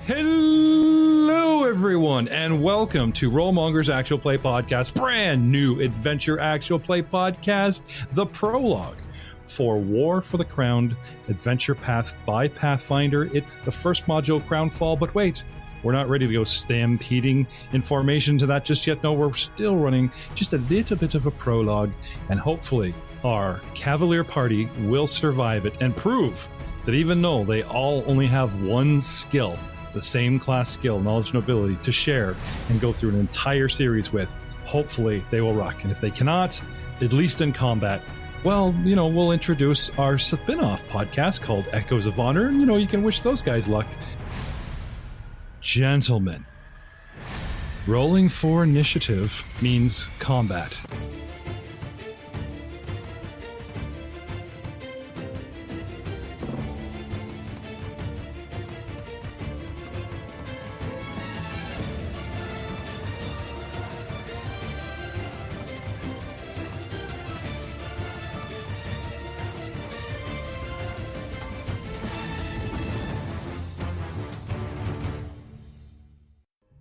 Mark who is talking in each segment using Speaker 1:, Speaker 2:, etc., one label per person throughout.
Speaker 1: Hello, everyone, and welcome to Rollmonger's Actual Play Podcast, brand new adventure actual play podcast, The Prologue, for War for the Crown Adventure Path by Pathfinder. The first module, Crownfall, but wait, we're not ready to go stampeding in formation to that just yet. No, we're still running just a little bit of a prologue, and hopefully our cavalier party will survive it and prove that even though they all only have one skill, the same class skill, knowledge, and ability to share and go through an entire series with, hopefully they will rock. And if they cannot, at least in combat, well, we'll introduce our spin-off podcast called Echoes of Honor, and you can wish those guys luck. Gentlemen, rolling for initiative means combat.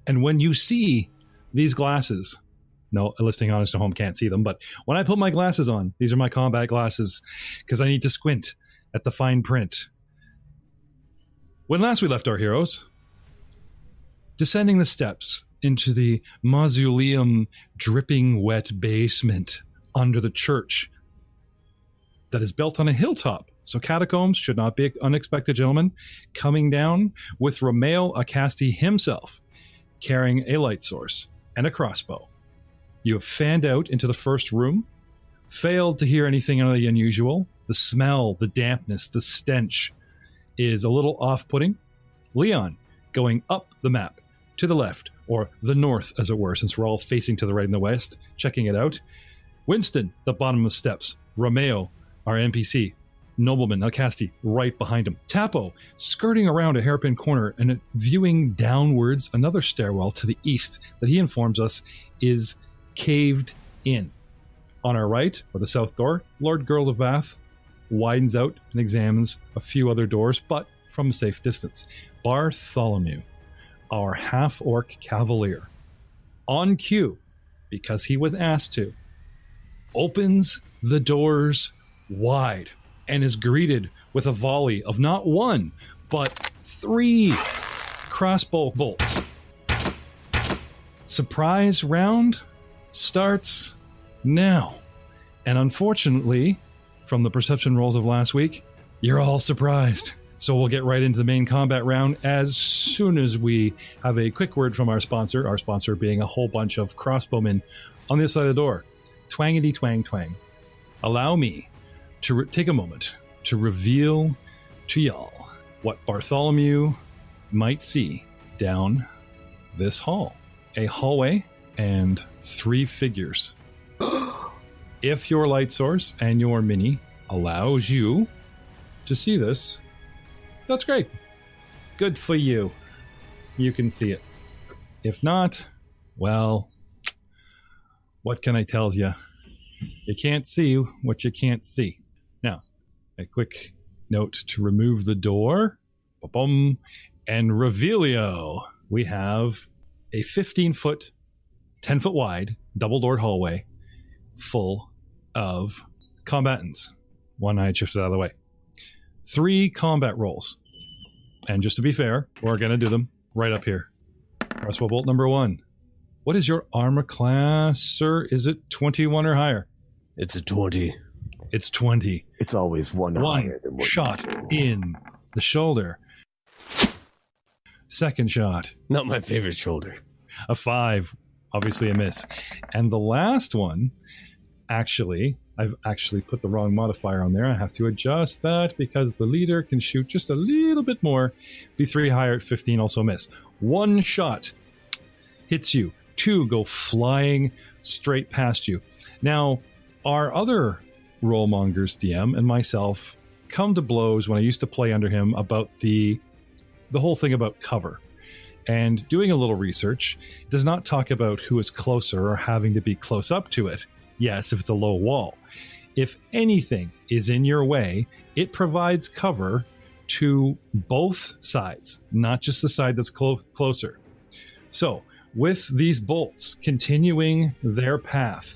Speaker 1: And when you see these glasses, no, listening honest at home can't see them, but when I put my glasses on, these are my combat glasses because I need to squint at the fine print. When last we left our heroes, descending the steps into the mausoleum dripping wet basement under the church that is built on a hilltop. So catacombs should not be unexpected, gentlemen. Coming down with Romael Acasti himself, carrying a light source and a crossbow. You have fanned out into the first room, failed to hear anything out of the unusual. The smell, the dampness, the stench is a little off-putting. Leon, going up the map to the left, or the north as it were, since we're all facing to the right and the west, checking it out. Winston, the bottom of the steps. Romeo, our NPC. Nobleman Acasti right behind him. Tapo skirting around a hairpin corner and viewing downwards another stairwell to the east that he informs us is caved in. On our right, or the south door, Lord Girl of Vath widens out and examines a few other doors, but from a safe distance. Bartholomew, our half-orc cavalier, on cue, because he was asked to, opens the doors wide and is greeted with a volley of not one, but 3 crossbow bolts. Surprise round starts now. And unfortunately, from the perception rolls of last week, you're all surprised. So we'll get right into the main combat round as soon as we have a quick word from our sponsor being a whole bunch of crossbowmen on this side of the door. Twangity twang twang. Allow me to take a moment to reveal to y'all what Bartholomew might see down this hall. A hallway and 3 figures. If your light source and your mini allows you to see this, that's great. Good for you. You can see it. If not, well, what can I tell you? You can't see what you can't see. Now, a quick note to remove the door. Ba-bum. And revealio. We have a 15-foot, 10-foot wide, double-doored hallway full of combatants. One I had shifted out of the way. 3 combat rolls. And just to be fair, we're going to do them right up here. Crossbow bolt number 1. What is your armor class, sir? Is it 21 or higher?
Speaker 2: It's a 20.
Speaker 1: It's 20.
Speaker 3: It's always one higher than one.
Speaker 1: Shot in the shoulder. Second shot.
Speaker 2: Not my favorite shoulder.
Speaker 1: A 5. Obviously a miss. And the last one, I've actually put the wrong modifier on there. I have to adjust that because the leader can shoot just a little bit more. Be 3 higher at 15, also miss. 1 shot hits you. 2 go flying straight past you. Now, our other Rollmonger's DM and myself come to blows when I used to play under him about the whole thing about cover. And doing a little research does not talk about who is closer or having to be close up to it. Yes, if it's a low wall. If anything is in your way, it provides cover to both sides, not just the side that's closer. So, with these bolts continuing their path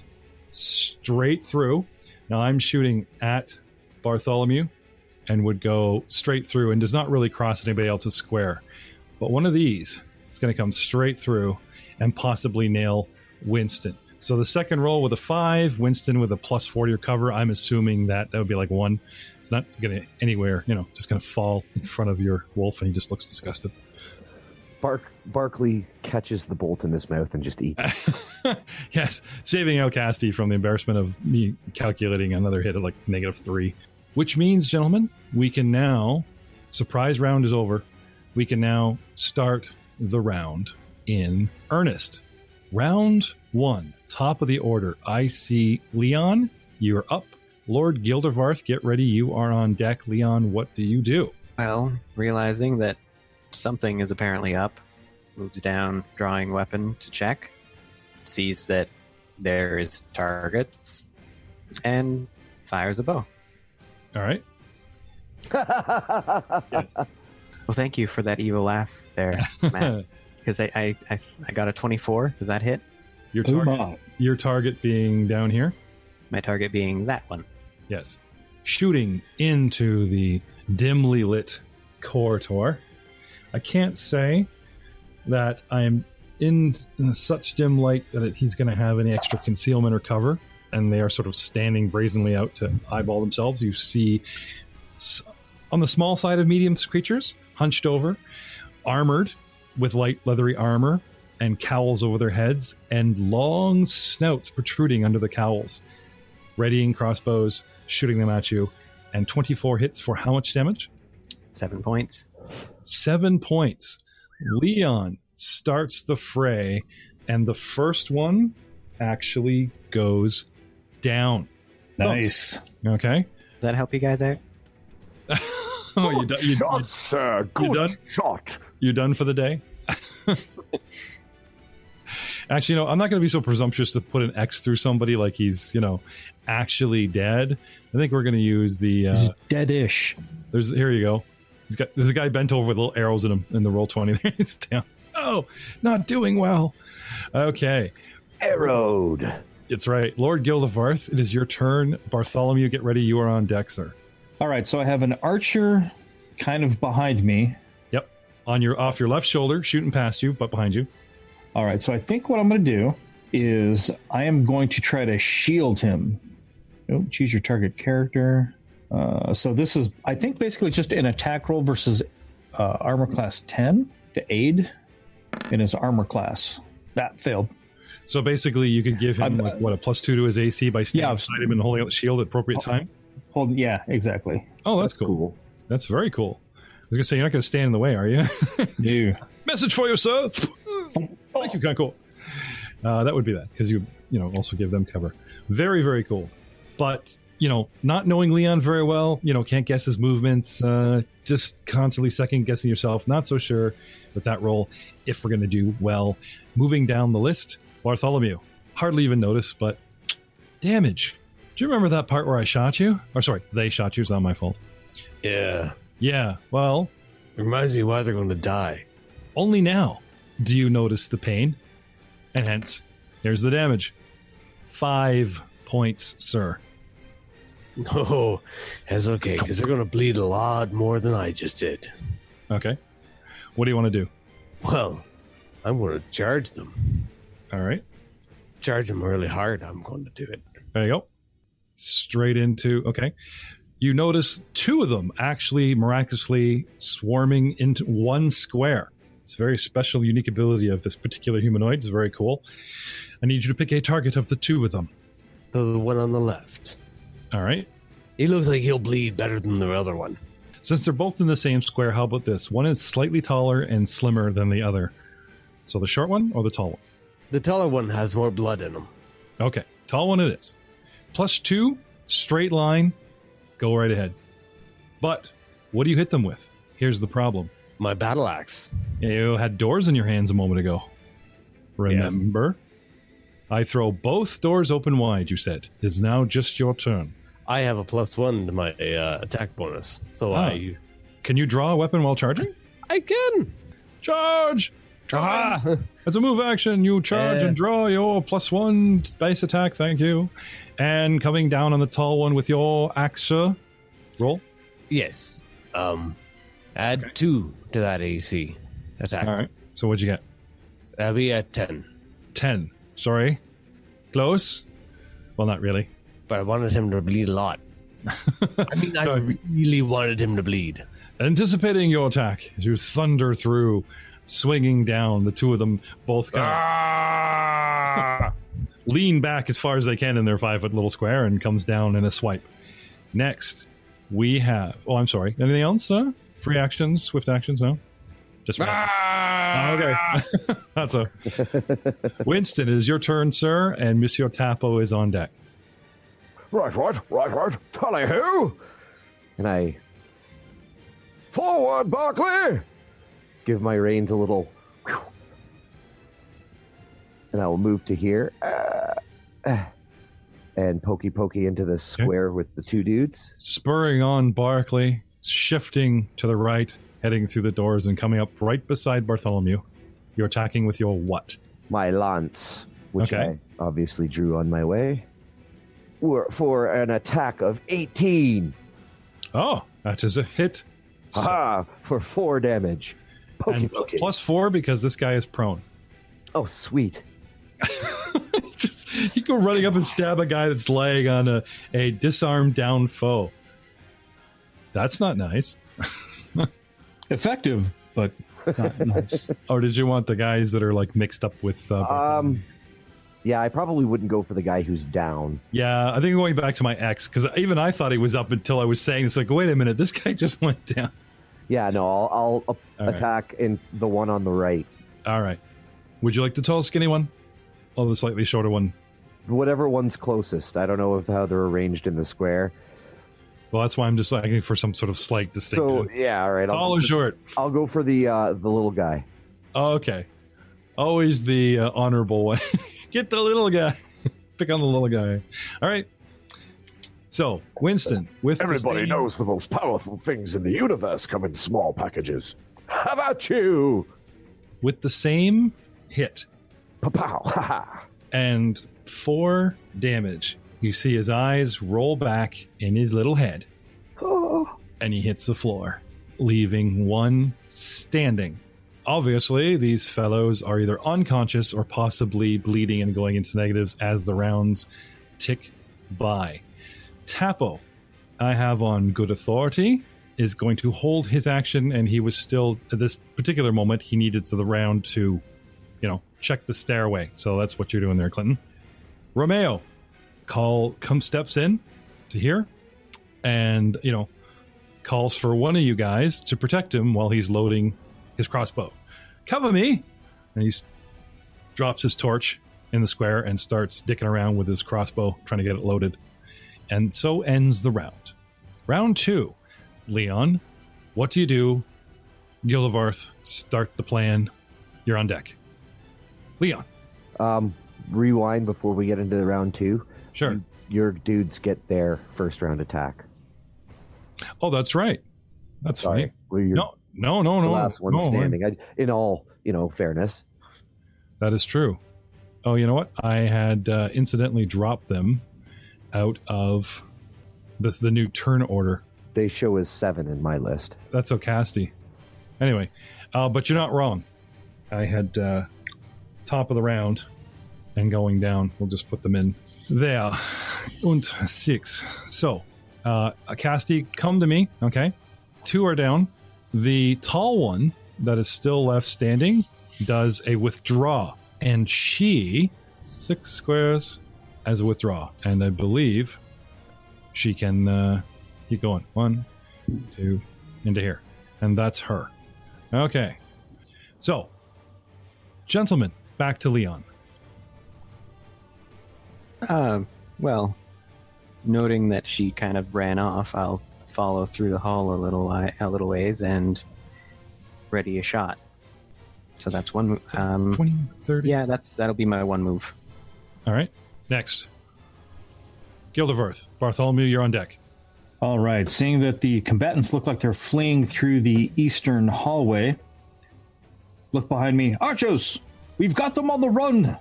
Speaker 1: straight through, now I'm shooting at Bartholomew and would go straight through and does not really cross anybody else's square. But one of these is going to come straight through and possibly nail Winston. So the second roll with a 5, Winston with a +40 recover, I'm assuming that would be like 1. It's not going to anywhere, just going to fall in front of your wolf and he just looks disgusted.
Speaker 3: Barkley catches the bolt in his mouth and just eats it.
Speaker 1: Yes, saving Alcasti from the embarrassment of me calculating another hit of like -3. Which means, gentlemen, we can now, surprise round is over, we can now start the round in earnest. Round 1, top of the order. I see Leon, you're up. Lord Gildervarth, get ready, you are on deck. Leon, what do you do?
Speaker 4: Well, realizing that something is apparently up, moves down, drawing weapon to check, sees that there is targets, and fires a bow.
Speaker 1: All right.
Speaker 4: Yes. Well, thank you for that evil laugh there, Matt. Because I got a 24. Does that hit?
Speaker 1: Your target being down here?
Speaker 4: My target being that one.
Speaker 1: Yes. Shooting into the dimly lit corridor. I can't say that I'm in such dim light that he's going to have any extra concealment or cover, and they are sort of standing brazenly out to eyeball themselves. You see on the small side of medium creatures, hunched over, armored with light leathery armor and cowls over their heads and long snouts protruding under the cowls, readying crossbows, shooting them at you, and 24 hits for how much damage?
Speaker 4: 7 points. 7
Speaker 1: points. Leon starts the fray, and the first one actually goes down.
Speaker 5: Nice.
Speaker 1: Okay.
Speaker 4: Does that help you guys out?
Speaker 1: Oh,
Speaker 3: good shot, sir. Good shot.
Speaker 1: You done for the day? Actually, I'm not going to be so presumptuous to put an X through somebody like he's, actually dead. I think we're going to use the...
Speaker 5: He's dead-ish.
Speaker 1: Here you go. There's a guy bent over with little arrows in him in the roll 20. There he's down. Oh, not doing well. Okay.
Speaker 3: Arrowed.
Speaker 1: It's right. Lord Gildervarth, it is your turn. Bartholomew, get ready. You are on deck, sir.
Speaker 5: All right, so I have an archer kind of behind me.
Speaker 1: Yep. Off your left shoulder, shooting past you, but behind you.
Speaker 5: All right, so I think what I'm going to do is I am going to try to shield him. Oh, choose your target character. So this is, I think, basically just an attack roll versus armor class 10 to aid in his armor class. That failed.
Speaker 1: So basically, you could give him a +2 to his AC by standing beside him and holding out the shield at appropriate time?
Speaker 5: Yeah, exactly.
Speaker 1: Oh, that's cool. That's very cool. I was going to say, you're not going to stand in the way, are you?
Speaker 5: No.
Speaker 1: Message for you, sir. Thank you, kind of cool. That would be that, because you also give them cover. Very, very cool. But, not knowing Leon very well, can't guess his movements, just constantly second-guessing yourself, not so sure with that roll if we're going to do well. Moving down the list, Bartholomew. Hardly even notice, but damage. Do you remember that part where I shot you? Or sorry, they shot you. It's not my fault.
Speaker 2: Yeah.
Speaker 1: Yeah, well...
Speaker 2: It reminds me why they're going to die.
Speaker 1: Only now do you notice the pain. And hence, here's the damage. 5 points, sir.
Speaker 2: No, that's okay, because they're going to bleed a lot more than I just did.
Speaker 1: Okay. What do you want to do?
Speaker 2: Well, I'm going to charge them.
Speaker 1: All right.
Speaker 2: Charge them really hard. I'm going to do it.
Speaker 1: There you go. Straight into... Okay. You notice 2 of them actually miraculously swarming into one square. It's a very special, unique ability of this particular humanoid. It's very cool. I need you to pick a target of the 2 of them.
Speaker 2: The one on the left.
Speaker 1: All right.
Speaker 2: He looks like he'll bleed better than the other one.
Speaker 1: Since they're both in the same square, how about this? One is slightly taller and slimmer than the other. So the short one or the tall one?
Speaker 2: The taller one has more blood in him.
Speaker 1: Okay. Tall one it is. +2, straight line, go right ahead. But what do you hit them with? Here's the problem.
Speaker 2: My battle axe.
Speaker 1: You had doors in your hands a moment ago. Remember? Yes. I throw both doors open wide, you said. It's now just your turn.
Speaker 2: I have a +1 to my attack bonus. So I
Speaker 1: Can you draw a weapon while charging?
Speaker 2: I can.
Speaker 1: Charge!
Speaker 2: Ah.
Speaker 1: As a move action, you charge and draw your +1 base attack. Thank you. And coming down on the tall one with your axe. Roll.
Speaker 2: Yes. Add 2 to that AC attack.
Speaker 1: All right. So what'd you get?
Speaker 2: That'll be at 10.
Speaker 1: 10. Sorry. Close? Well, not really.
Speaker 2: But I wanted him to bleed a lot. I mean, I really wanted him to bleed.
Speaker 1: Anticipating your attack, as you thunder through, swinging down, the two of them both kind of lean back as far as they can in their 5-foot little square and comes down in a swipe. Next, we have... Oh, I'm sorry. Anything else? Free actions, swift actions? No? Just okay. That's a... Winston, it is your turn, sir, and Monsieur Tapo is on deck.
Speaker 3: Right. Tally-ho!
Speaker 2: And I
Speaker 3: Forward, Barkley!
Speaker 2: give my reins a little... And I will move to here. And pokey into the square with the two dudes.
Speaker 1: Spurring on Barkley, shifting to the right, heading through the doors and coming up right beside Bartholomew. You're attacking with your what?
Speaker 2: My lance, which
Speaker 1: Okay.
Speaker 2: I obviously drew on my way. For an attack of 18.
Speaker 1: Oh, that is a hit.
Speaker 2: Ha! For 4 damage.
Speaker 1: And +4 because this guy is prone.
Speaker 2: Oh, sweet.
Speaker 1: Just you go running up and stab a guy that's laying on a disarmed down foe. That's not nice.
Speaker 5: Effective, but not nice.
Speaker 1: Or did you want the guys that are like mixed up with?
Speaker 2: Yeah, I probably wouldn't go for the guy who's down.
Speaker 1: Yeah, I think going back to my ex because even I thought he was up until I was saying it's like, wait a minute, this guy just went down.
Speaker 2: Yeah, no, I'll attack in the one on the right.
Speaker 1: All right. Would you like the tall, skinny one? Or the slightly shorter one?
Speaker 2: Whatever one's closest. I don't know how they're arranged in the square.
Speaker 1: Well, that's why I'm just looking for some sort of slight distinction.
Speaker 2: So yeah, all right.
Speaker 1: Tall or short?
Speaker 2: I'll go for the little guy.
Speaker 1: Oh, okay. Always the honorable way. Get the little guy. Pick on the little guy. All right. So, Winston, with
Speaker 3: Everybody knows the most powerful things in the universe come in small packages. How about you?
Speaker 1: with the same hit
Speaker 3: Pa-pow! Ha-ha!
Speaker 1: and 4 damage. You see his eyes roll back in his little head, and he hits the floor, leaving one standing. Obviously, these fellows are either unconscious or possibly bleeding and going into negatives as the rounds tick by. Tapo, I have on good authority, is going to hold his action, and he was still, at this particular moment, he needed the round to, check the stairway. So that's what you're doing there, Clinton. Romeo, steps in to here, and, calls for one of you guys to protect him while he's loading his crossbow. Cover me! And he drops his torch in the square and starts dicking around with his crossbow, trying to get it loaded. And so ends the round. Round 2. Leon, what do you do? Gillivarth, start the plan. You're on deck. Leon.
Speaker 2: Rewind before we get into the round 2.
Speaker 1: Sure.
Speaker 2: Your dudes get their first round attack.
Speaker 1: Oh, that's right. That's
Speaker 2: Sorry.
Speaker 1: funny. No.
Speaker 2: The last one standing. In all, fairness.
Speaker 1: That is true. Oh, you know what? I had incidentally dropped them out of the new turn order.
Speaker 2: They show as 7 in my list.
Speaker 1: That's Ocasti. Anyway, but you're not wrong. I had top of the round and going down. We'll just put them in there. Und 6. So, Ocasti, come to me. Okay. 2 are down. The tall one that is still left standing does a withdraw, and she 6 squares as a withdraw, and I believe she can keep going. 1, 2, into here, and that's her. Okay, so gentlemen, back to Leon.
Speaker 4: Well, noting that she kind of ran off, I'll follow through the hall a little ways and ready a shot. So that's one move.
Speaker 1: 20, 30.
Speaker 4: Yeah, that'll be my one move.
Speaker 1: All right. Next. Gildeverth. Bartholomew, you're on deck.
Speaker 5: All right. Seeing that the combatants look like they're fleeing through the eastern hallway, look behind me. Archers, we've got them on the run.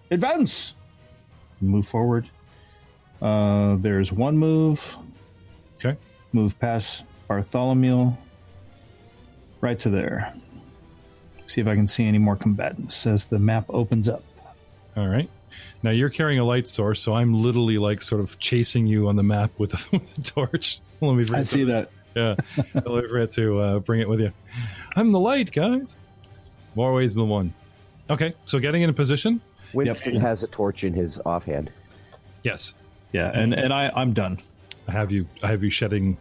Speaker 5: Advance. Move forward. There's one move.
Speaker 1: Okay.
Speaker 5: Move past Bartholomew. Right to there. See if I can see any more combatants as the map opens up.
Speaker 1: All right. Now you're carrying a light source, so I'm literally like sort of chasing you on the map with a torch. Let me
Speaker 5: I see that.
Speaker 1: Yeah. Let me forget to bring it with you. I'm the light, guys. More ways than one. Okay, so getting in a position.
Speaker 6: Winston has a torch in his offhand.
Speaker 1: Yes.
Speaker 5: Yeah, and I'm done.
Speaker 1: I have you shedding.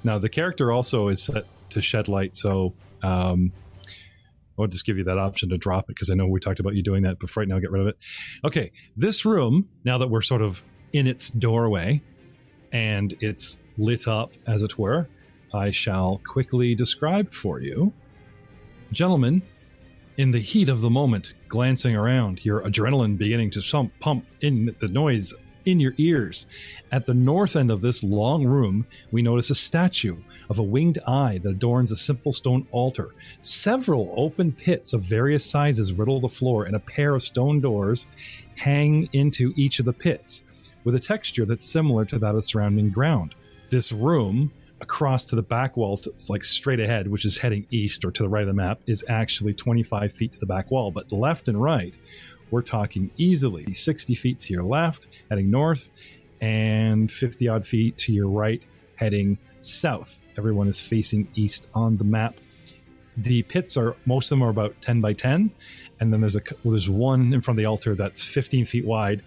Speaker 1: Now the character also is set to shed light, so I'll just give you that option to drop it because I know we talked about you doing that, but for right now, get rid of it. Okay, this room, now that we're sort of in its doorway and it's lit up, as it were, I shall quickly describe for you. Gentlemen, in the heat of the moment, glancing around, your adrenaline beginning to pump in the noise in your ears. At the north end of this long room, we notice a statue of a winged eye that adorns a simple stone altar. Several open pits of various sizes riddle the floor, and a pair of stone doors hang into each of the pits, with a texture that's similar to that of surrounding ground. This room, across to the back wall, like straight ahead, which is heading east or to the right of the map, is actually 25 feet to the back wall, but left and right, we're talking easily 60 feet to your left, heading north, and 50 odd feet to your right, heading south. Everyone is facing east on the map. The pits most of them are about 10 by 10, and then there's one in front of the altar that's 15 feet wide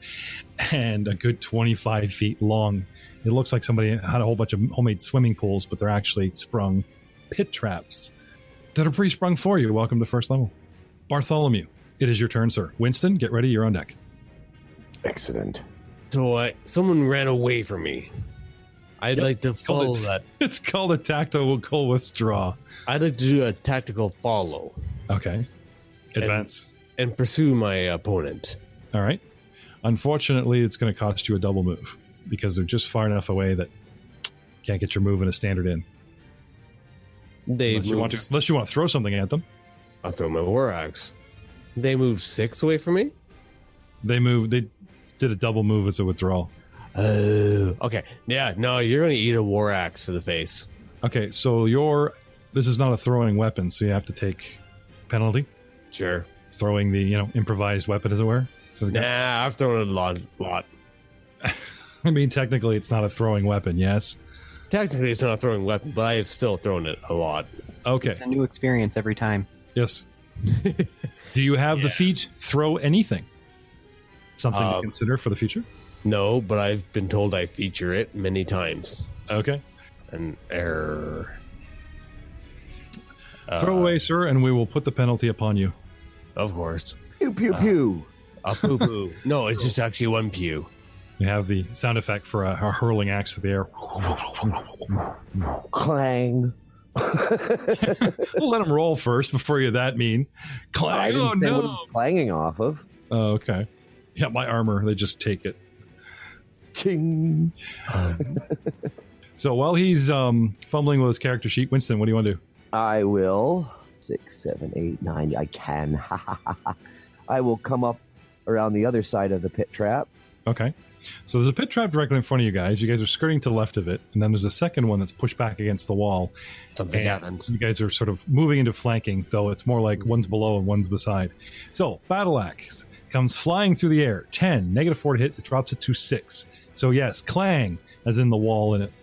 Speaker 1: and a good 25 feet long. It looks like somebody had a whole bunch of homemade swimming pools, but they're actually sprung pit traps that are pre-sprung for you. Welcome to first level. Bartholomew, it is your turn, sir. Winston, get ready. You're on deck.
Speaker 2: Excellent.
Speaker 7: So someone ran away from me. I'd like to follow that.
Speaker 1: It's called a tactical withdraw.
Speaker 7: I'd like to do a tactical follow.
Speaker 1: Okay. Advance.
Speaker 7: And pursue my opponent.
Speaker 1: All right. Unfortunately, it's going to cost you a double move because they're just far enough away that you can't get your move in a standard in. Unless you want to throw something at them.
Speaker 7: I'll throw my war axe. They moved 6 away from me?
Speaker 1: They did a double move as a withdrawal.
Speaker 7: Oh, okay. Yeah, no, you're going to eat a war axe to the face.
Speaker 1: Okay, so this is not a throwing weapon, so you have to take penalty.
Speaker 7: Sure.
Speaker 1: Throwing the, improvised weapon, as it were. So
Speaker 7: nah, I've thrown it a lot.
Speaker 1: I mean, technically, it's not a throwing weapon, yes?
Speaker 7: Technically, it's not a throwing weapon, but I have still thrown it a lot.
Speaker 1: Okay.
Speaker 4: It's a new experience every time.
Speaker 1: Yes. Do you have the feat throw anything? Something to consider for the future?
Speaker 7: No, but I've been told I feature it many times.
Speaker 1: Okay.
Speaker 7: An error.
Speaker 1: Throw away, sir, and we will put the penalty upon you.
Speaker 7: Of course.
Speaker 6: Pew, pew, pew.
Speaker 7: A poo-poo. No, it's just actually one pew.
Speaker 1: You have the sound effect for a hurling axe to the air.
Speaker 6: Clang.
Speaker 1: We'll let them roll first before you're that mean. Clang.
Speaker 6: I didn't say what it's clanging off of.
Speaker 1: Oh, okay. Yeah, my armor. They just take it.
Speaker 6: Ting.
Speaker 1: So while he's fumbling with his character sheet, Winston, what do you want to do?
Speaker 6: I will 6, 7, 8, 9. I can. I will come up around the other side of the pit trap.
Speaker 1: Okay. So there's a pit trap directly in front of you guys. You guys are skirting to the left of it, and then there's a second one that's pushed back against the wall.
Speaker 7: Something happened.
Speaker 1: You guys are sort of moving into flanking, though it's more like one's below and one's beside. So battle axe comes flying through the air. 10, -4 to hit. It drops it to 6. So yes, clang, as in the wall, and it,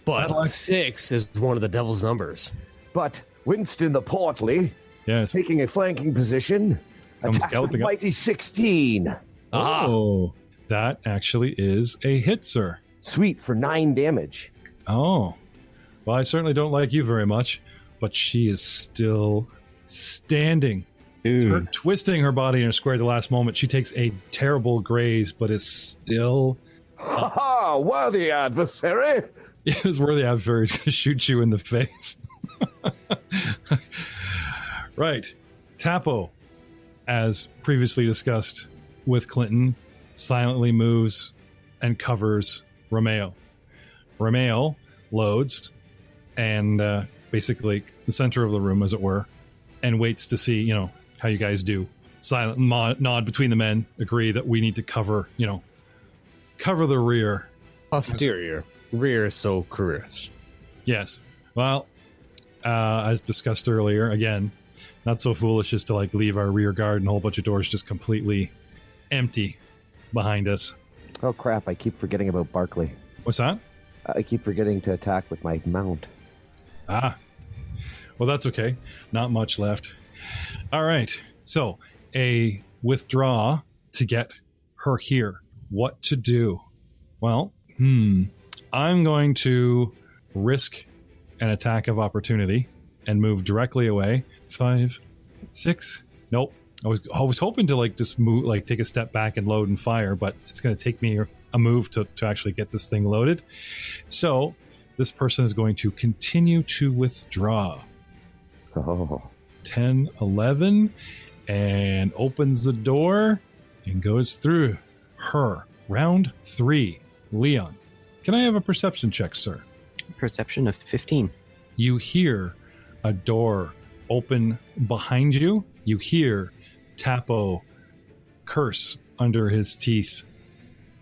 Speaker 7: But 6 is one of the devil's numbers.
Speaker 6: But Winston the Portly,
Speaker 1: yes,
Speaker 6: taking a flanking position, attacks with
Speaker 1: galloping up.
Speaker 6: mighty 16.
Speaker 1: Oh, that actually is a hit, sir.
Speaker 6: Sweet for 9 damage.
Speaker 1: Oh, well, I certainly don't like you very much, but she is still standing.
Speaker 5: Dude.
Speaker 1: Twisting her body in a square at the last moment. She takes a terrible graze, but is still...
Speaker 3: Ha ha! Worthy adversary!
Speaker 1: His worthy adversary is going to shoot you in the face. Right. Tapo, as previously discussed with Clinton, silently moves and covers Romeo. Ramael loads and basically the center of the room, as it were, and waits to see, how you guys do. Silent nod between the men, agree that we need to cover the rear.
Speaker 2: Posterior. Rear is so careerish.
Speaker 1: Yes. Well, as discussed earlier, again, not so foolish as to leave our rear guard and a whole bunch of doors just completely empty behind us.
Speaker 6: Oh crap! I keep forgetting about Barkley.
Speaker 1: What's that?
Speaker 6: I keep forgetting to attack with my mount.
Speaker 1: Ah. Well, that's okay. Not much left. All right. So, a withdraw to get her here. What to do? Well, I'm going to risk an attack of opportunity and move directly away. 5, 6. Nope. I was hoping to just move, take a step back and load and fire, but it's going to take me a move to actually get this thing loaded. So this person is going to continue to withdraw.
Speaker 6: Oh.
Speaker 1: 10, 11, and opens the door and goes through her. Round 3. Leon, can I have a perception check, sir?
Speaker 4: Perception of 15.
Speaker 1: You hear a door open behind you. You hear Tapo curse under his teeth.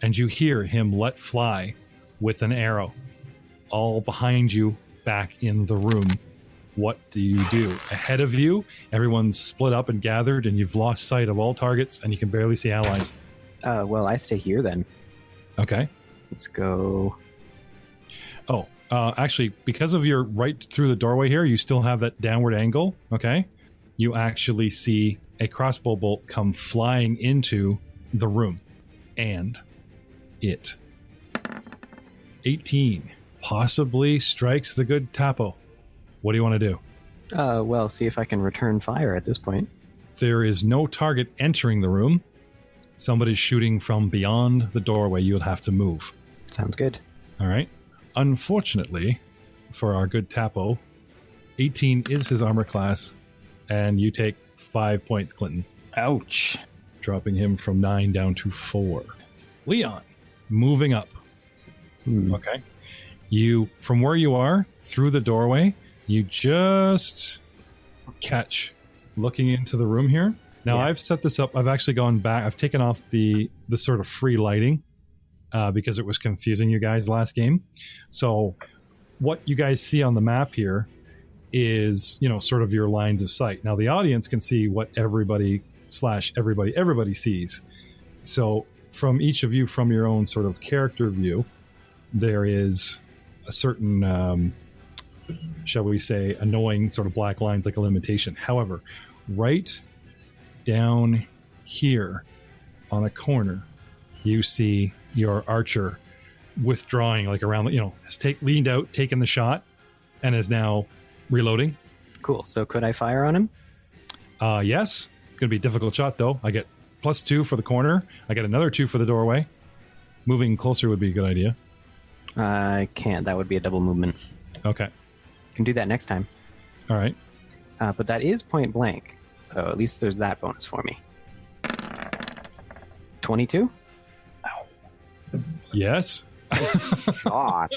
Speaker 1: And you hear him let fly with an arrow. All behind you, back in the room. What do you do? Ahead of you, everyone's split up and gathered, and you've lost sight of all targets, and you can barely see allies.
Speaker 4: Well, I stay here then.
Speaker 1: Okay.
Speaker 4: Let's go.
Speaker 1: Oh, actually, because of your right through the doorway here, you still have that downward angle, okay? You actually see a crossbow bolt come flying into the room. And it, 18, possibly strikes the good Tapo. What do you want to do?
Speaker 4: Well, see if I can return fire at this point.
Speaker 1: There is no target entering the room. Somebody's shooting from beyond the doorway. You'll have to move.
Speaker 4: Sounds good.
Speaker 1: All right. Unfortunately, for our good Tapo, 18 is his armor class, and you take 5 points, Clinton.
Speaker 5: Ouch.
Speaker 1: Dropping him from 9 down to 4. Leon, moving up. Okay. You, from where you are, through the doorway, you just catch looking into the room here. Now, I've set this up. I've actually gone back. I've taken off the sort of free lighting because it was confusing you guys last game. So what you guys see on the map here is, sort of your lines of sight. Now, the audience can see what everybody sees. So from each of you, from your own sort of character view, there is a certain, shall we say, annoying sort of black lines, like a limitation. However, right down here on a corner, you see your archer withdrawing, around, has leaned out, taken the shot, and is now reloading.
Speaker 4: Cool. So could I fire on him?
Speaker 1: Yes. It's going to be a difficult shot, though. I get +2 for the corner. I get another 2 for the doorway. Moving closer would be a good idea.
Speaker 4: I can't. That would be a double movement.
Speaker 1: Okay.
Speaker 4: Can do that next time.
Speaker 1: All right.
Speaker 4: But that is point blank. So at least there's that bonus for me. 22?
Speaker 1: Yes.
Speaker 6: Shot.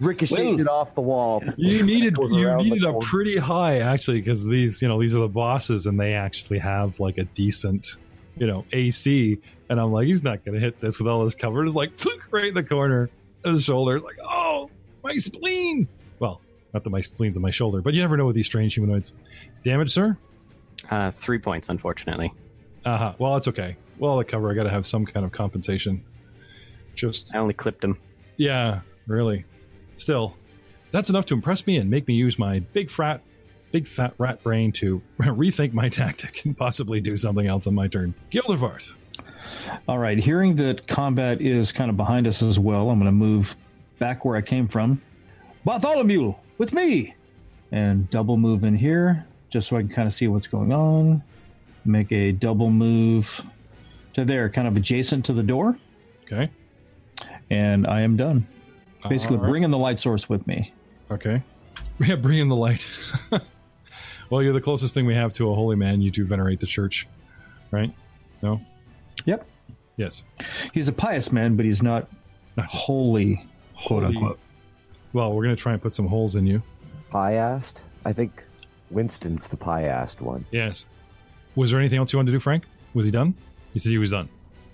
Speaker 6: Ricocheted off the wall.
Speaker 1: You needed a pretty high, actually, because these are the bosses, and they actually have a decent, AC. And I'm like, he's not going to hit this with all his cover. It's right in the corner of his shoulder. It's oh, my spleen. Well, not that my spleen's on my shoulder, but you never know with these strange humanoids. Damage, sir?
Speaker 4: 3 points, unfortunately.
Speaker 1: Well, it's okay. Well, the cover, I got to have some kind of compensation.
Speaker 4: I only clipped him.
Speaker 1: Yeah, really. Still, that's enough to impress me and make me use my big fat rat brain to rethink my tactic and possibly do something else on my turn. Gildervarth.
Speaker 5: All right. Hearing that combat is kind of behind us as well, I'm going to move back where I came from. Bartholomew, with me! And double move in here, just so I can kind of see what's going on. Make a double move to there, kind of adjacent to the door.
Speaker 1: Okay.
Speaker 5: And I am done. Basically, bringing the light source with me.
Speaker 1: Okay. Yeah, bring in the light. Well, you're the closest thing we have to a holy man. You do venerate the church, right? No?
Speaker 5: Yep.
Speaker 1: Yes.
Speaker 5: He's a pious man, but he's not holy. quote unquote.
Speaker 1: Well, we're going to try and put some holes in you.
Speaker 6: Pie-assed? I think Winston's the pie-assed one.
Speaker 1: Yes. Was there anything else you wanted to do, Frank? Was he done? You said he was done.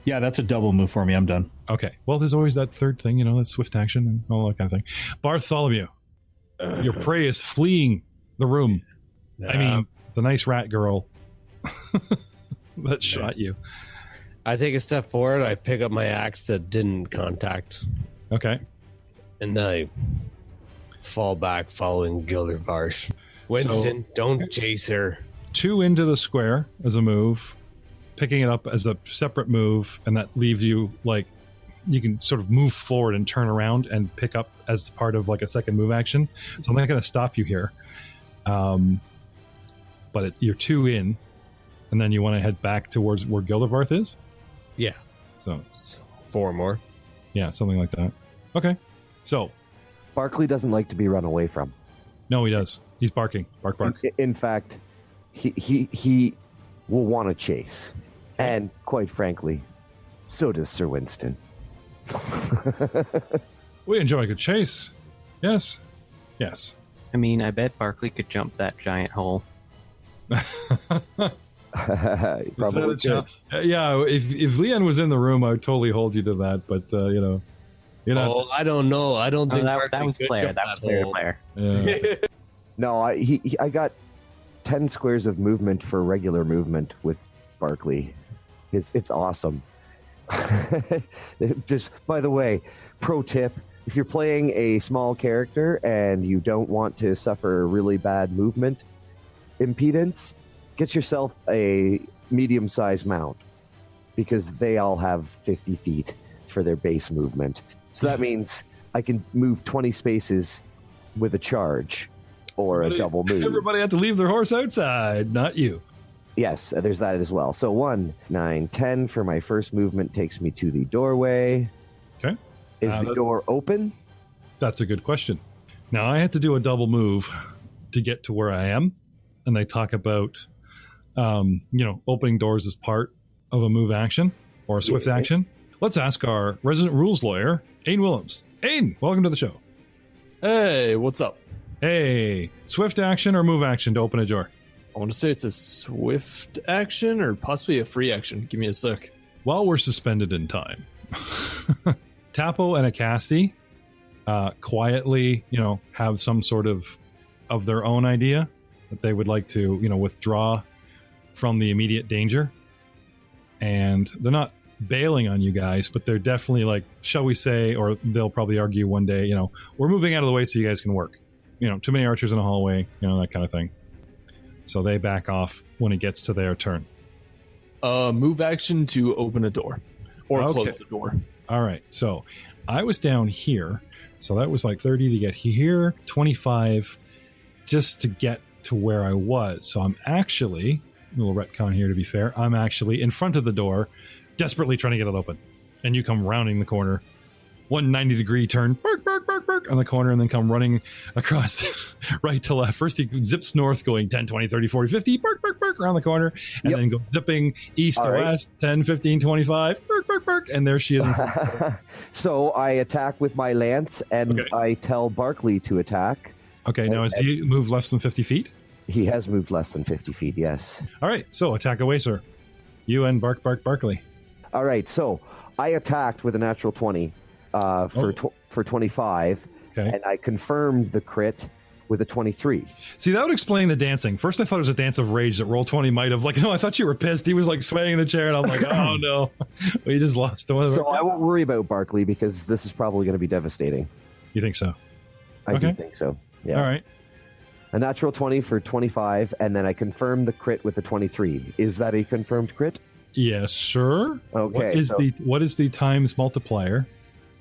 Speaker 5: Yeah, that's a double move for me. I'm done.
Speaker 1: Okay. Well, there's always that third thing, that swift action and all that kind of thing. Bartholomew, your prey is fleeing the room. I mean, the nice rat girl that shot you.
Speaker 7: I take a step forward. I pick up my axe that didn't contact.
Speaker 1: Okay.
Speaker 7: And then I fall back following Gildervarsh. Winston, don't chase her.
Speaker 1: 2 into the square as a move, picking it up as a separate move, and that leaves you you can sort of move forward and turn around and pick up as part of a second move action. So I'm not going to stop you here. But you're 2 in, and then you want to head back towards where Gildervarth is?
Speaker 7: Yeah.
Speaker 1: So
Speaker 7: 4 more.
Speaker 1: Yeah, something like that. Okay. So
Speaker 6: Barkley doesn't like to be run away from.
Speaker 1: no, he does. He's barking. Bark, bark.
Speaker 6: In fact, he will want to chase. And quite frankly, so does Sir Winston.
Speaker 1: We enjoy a good chase. Yes. Yes.
Speaker 4: I mean, I bet Barkley could jump that giant hole.
Speaker 6: Probably could.
Speaker 1: Yeah, if Leon was in the room, I would totally hold you to that. But you're not.
Speaker 7: Oh, I don't know. I don't think
Speaker 4: that was player. That was player to player.
Speaker 1: Yeah.
Speaker 6: No, I got 10 squares of movement for regular movement with Barkley. It's awesome. Just by the way, pro tip: if you're playing a small character and you don't want to suffer really bad movement impedance, get yourself a medium-sized mount, because they all have 50 feet for their base movement. So that means I can move 20 spaces with a charge or a double move.
Speaker 1: Everybody had to leave their horse outside, not you.
Speaker 6: Yes, there's that as well. So 1, 9, 10 for my first movement takes me to the doorway.
Speaker 1: Okay.
Speaker 6: Is the door open?
Speaker 1: That's a good question. Now, I had to do a double move to get to where I am, and they talk about, opening doors as part of a move action or a swift action. Let's ask our resident rules lawyer, Ain Willems. Ain, welcome to the show.
Speaker 8: Hey, what's up?
Speaker 1: Hey, swift action or move action to open a door?
Speaker 8: I want to say it's a swift action or possibly a free action. Give me a sec.
Speaker 1: While we're suspended in time, Tapo and Akasti quietly, have some sort of their own idea that they would like to, withdraw from the immediate danger. And they're not bailing on you guys, but they're definitely shall we say, or they'll probably argue one day, we're moving out of the way so you guys can work. Too many archers in a hallway, that kind of thing. So they back off when it gets to their turn.
Speaker 8: Move action to open a door or close the door.
Speaker 1: All right. So I was down here. So that was 30 to get here, 25 just to get to where I was. So I'm actually, a little retcon here to be fair, I'm actually in front of the door, desperately trying to get it open. And you come rounding the corner, 190-degree turn, bark, bark, bark, bark, on the corner, and then come running across right to left. First he zips north going 10, 20, 30, 40, 50, bark, bark, bark, around the corner, and then go zipping east to west, 10, 15, 25, bark, bark, bark, and there she is.
Speaker 6: So I attack with my lance, and I tell Barkley to attack.
Speaker 1: Okay, now has he moved less than 50 feet?
Speaker 6: He has moved less than 50 feet, yes.
Speaker 1: All right, so attack away, sir. You and Barkley.
Speaker 6: All right, so I attacked with a natural 20 for 25, and I confirmed the crit with a 23.
Speaker 1: See, that would explain the dancing. First I thought it was a dance of rage that Roll20 might have, no, I thought you were pissed. He was swaying in the chair, and I'm like, oh no, we just lost.
Speaker 6: So I won't worry about Barkley, because this is probably going to be devastating.
Speaker 1: You think so?
Speaker 6: I do think so. Yeah.
Speaker 1: All right.
Speaker 6: A natural 20 for 25, and then I confirmed the crit with the 23. Is that a confirmed crit?
Speaker 1: Yes, sir.
Speaker 6: Okay.
Speaker 1: What is the times multiplier?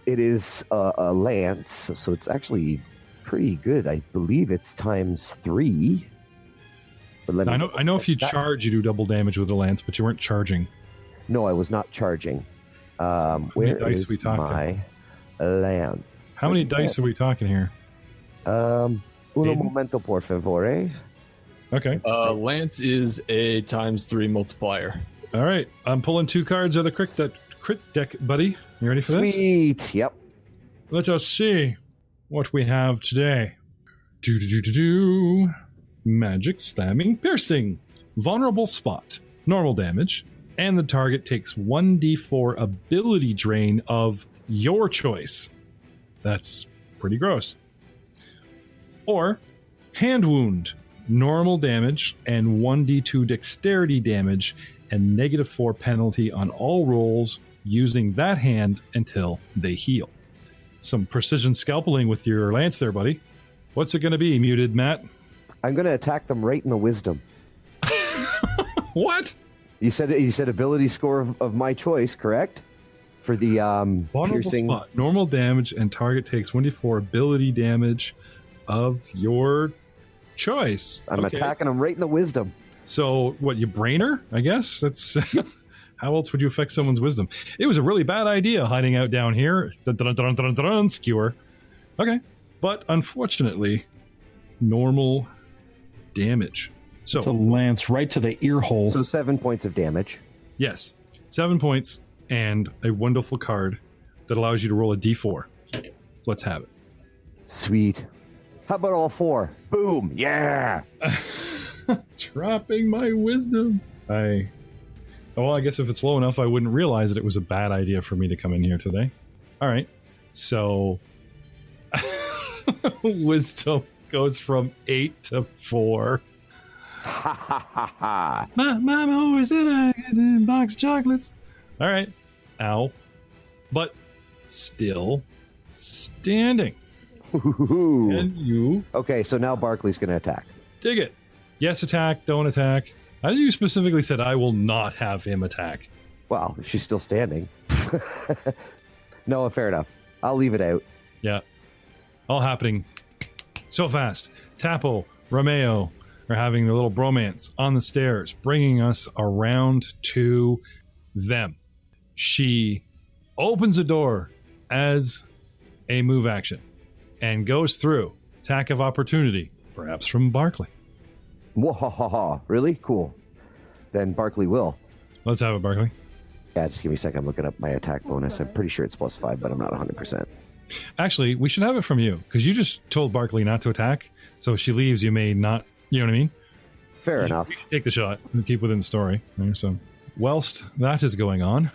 Speaker 6: It is a lance, so it's actually pretty good. I believe it's times 3. But
Speaker 1: I know if you charge, you do double damage with the lance, but you weren't charging.
Speaker 6: No, I was not charging.
Speaker 1: Where is
Speaker 6: my lance?
Speaker 1: How many dice are we talking here?
Speaker 6: Uno momento, por favor.
Speaker 1: Okay.
Speaker 8: Lance is a times 3 multiplier.
Speaker 1: All right. I'm pulling 2 cards out of the crit deck, buddy. You ready for this?
Speaker 6: Sweet. Yep.
Speaker 1: Let us see what we have today. Do. Magic, slamming, piercing. Vulnerable spot. Normal damage. And the target takes 1d4 ability drain of your choice. That's pretty gross. Or hand wound. Normal damage and 1d2 dexterity damage and -4 penalty on all rolls using that hand until they heal. Some precision scalpeling with your lance there, buddy. What's it going to be, muted Matt?
Speaker 6: I'm going to attack them right in the wisdom.
Speaker 1: What?
Speaker 6: You said ability score of my choice, correct? For the
Speaker 1: vulnerable
Speaker 6: piercing
Speaker 1: spot. Normal damage and target takes 1d4 ability damage of your choice.
Speaker 6: I'm attacking them right in the wisdom.
Speaker 1: So, what, you brainer? I guess that's how else would you affect someone's wisdom? It was a really bad idea hiding out down here. Skewer. Okay, but unfortunately, normal damage. So
Speaker 5: it's a lance right to the ear hole.
Speaker 6: So 7 points of damage.
Speaker 1: Yes, 7 points and a wonderful card that allows you to roll a d4. Let's have it.
Speaker 6: Sweet. How about all 4? Boom! Yeah.
Speaker 1: Dropping my wisdom. Well, I guess if it's low enough, I wouldn't realize that it was a bad idea for me to come in here today. All right. So, wisdom goes from 8 to 4.
Speaker 6: Ha ha ha ha.
Speaker 1: Mama always said I had a box of chocolates. All right. Ow. But still standing. And you...
Speaker 6: Okay, so now Barkley's going to attack.
Speaker 1: Dig it. Yes, attack. Don't attack. I think you specifically said I will not have him attack.
Speaker 6: Well, she's still standing. No, fair enough. I'll leave it out.
Speaker 1: Yeah. All happening so fast. Tapo, Romeo are having the little bromance on the stairs, bringing us around to them. She opens a door as a move action and goes through. Attack of opportunity, perhaps from Barkley.
Speaker 6: Wahahaha. Really? Cool. Then Barkley will.
Speaker 1: Let's have it, Barkley.
Speaker 6: Yeah, just give me a second. I'm looking up my attack bonus. I'm pretty sure it's +5, but I'm not 100%.
Speaker 1: Actually, we should have it from you, because you just told Barkley not to attack, so if she leaves, you may not, you know what I mean?
Speaker 6: Fair enough.
Speaker 1: Take the shot and keep within the story. So, whilst that is going on,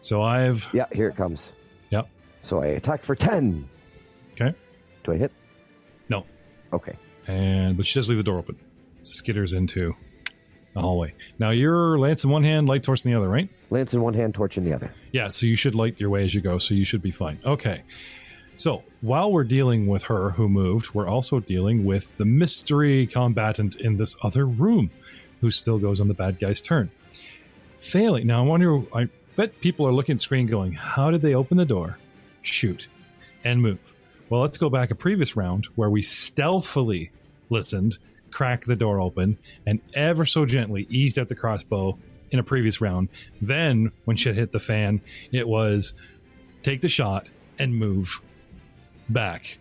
Speaker 1: so I've...
Speaker 6: Yeah, here it comes.
Speaker 1: Yep.
Speaker 6: So I attack for 10.
Speaker 1: Okay.
Speaker 6: Do I hit?
Speaker 1: No.
Speaker 6: Okay.
Speaker 1: But she does leave the door open. Skitters into the hallway. Now, you're lance in one hand, light torch in the other, right?
Speaker 6: Lance in one hand, torch in the other.
Speaker 1: Yeah, so you should light your way as you go, so you should be fine. Okay. So, while we're dealing with her who moved, we're also dealing with the mystery combatant in this other room, who still goes on the bad guy's turn. Failing. Now, I bet people are looking at the screen going, how did they open the door, shoot, and move? Well, let's go back a previous round where we stealthily listened, crack the door open, and ever so gently eased out the crossbow in a previous round. Then, when shit hit the fan, it was take the shot and move back.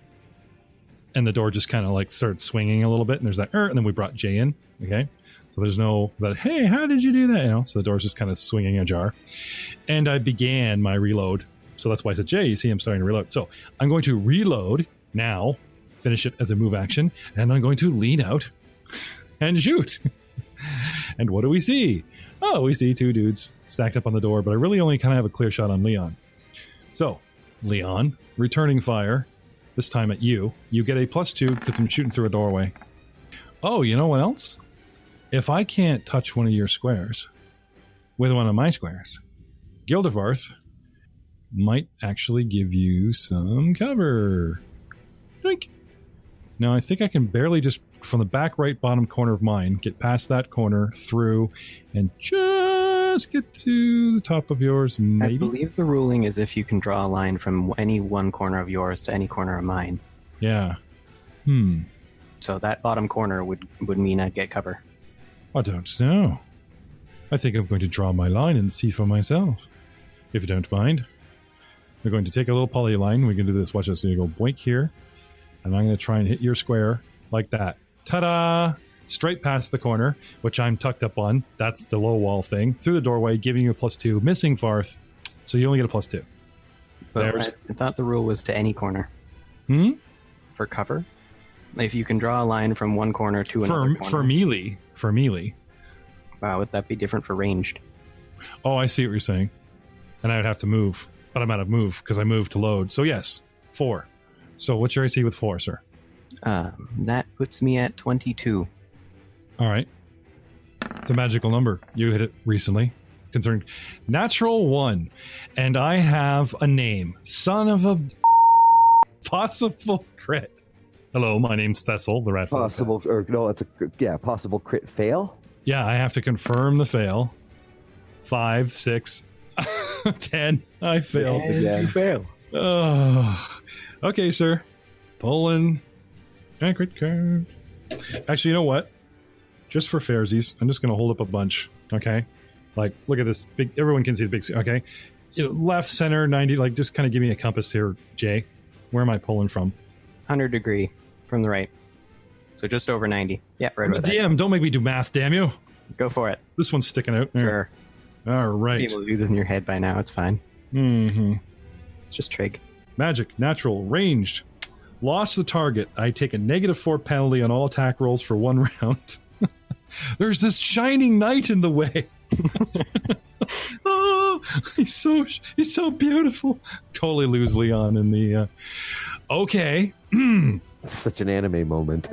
Speaker 1: And the door just kind of like started swinging a little bit, and there's that, and then we brought Jay in, okay? So there's no that, hey, how did you do that? You know, so the door's just kind of swinging ajar. And I began my reload. So that's why I said, Jay, you see I'm starting to reload. So I'm going to reload now, finish it as a move action, and I'm going to lean out and shoot. And what do we see? Oh, we see 2 dudes stacked up on the door, but I really only kind of have a clear shot on Leon. So, Leon, returning fire, this time at you. You get a +2 because I'm shooting through a doorway. Oh, you know what else? If I can't touch one of your squares with one of my squares, Gildevarth might actually give you some cover. Drink. Now, I think I can barely just, from the back right bottom corner of mine, get past that corner, through, and just get to the top of yours, maybe?
Speaker 4: I believe the ruling is if you can draw a line from any one corner of yours to any corner of mine.
Speaker 1: Yeah.
Speaker 4: So that bottom corner would mean I'd get cover.
Speaker 1: I don't know. I think I'm going to draw my line and see for myself, if you don't mind. We're going to take a little poly line. We can do this. Watch this. So you go boink here. And I'm going to try and hit your square like that. Ta-da! Straight past the corner, which I'm tucked up on. That's the low wall thing. Through the doorway, giving you a +2. Missing Farth. So you only get a +2.
Speaker 4: But
Speaker 1: There's-
Speaker 4: I thought the rule was to any corner.
Speaker 1: Hmm?
Speaker 4: For cover? If you can draw a line from one corner to another corner.
Speaker 1: For melee.
Speaker 4: Wow, would that be different for ranged?
Speaker 1: Oh, I see what you're saying. And I would have to move, but I'm out of move because I moved to load. So yes, 4. So what's your AC with 4, sir?
Speaker 4: That puts me at 22.
Speaker 1: All right. It's a magical number. You hit it recently. Concerned. Natural 1. And I have a name. Son of a possible crit. Hello, my name's Thessel, the rat.
Speaker 6: Possible, or no, it's possible crit fail.
Speaker 1: Yeah, I have to confirm the fail. 5, 6, 10. I failed.
Speaker 6: You fail.
Speaker 1: Oh. Okay, sir. Pulling. Crit card. Actually, you know what? Just for fairsies, I'm just going to hold up a bunch. Okay? Like, look at this big. Everyone can see this big. Okay? Left, center, 90. Like, just kind of give me a compass here, Jay. Where am I pulling from?
Speaker 4: 100 degree from the right. So just over 90. Yeah, right about that.
Speaker 1: DM, don't make me do math, damn you.
Speaker 4: Go for it.
Speaker 1: This one's sticking out.
Speaker 4: Sure.
Speaker 1: All right.
Speaker 4: Be able to do this in your head by now. It's fine.
Speaker 1: Mm-hmm.
Speaker 4: It's just trig.
Speaker 1: Magic, natural, ranged. Lost the target. I take a -4 penalty on all attack rolls for 1 round. There's this shining knight in the way. Oh, he's so beautiful. Totally lose Leon in the. Okay.
Speaker 6: Such an anime moment.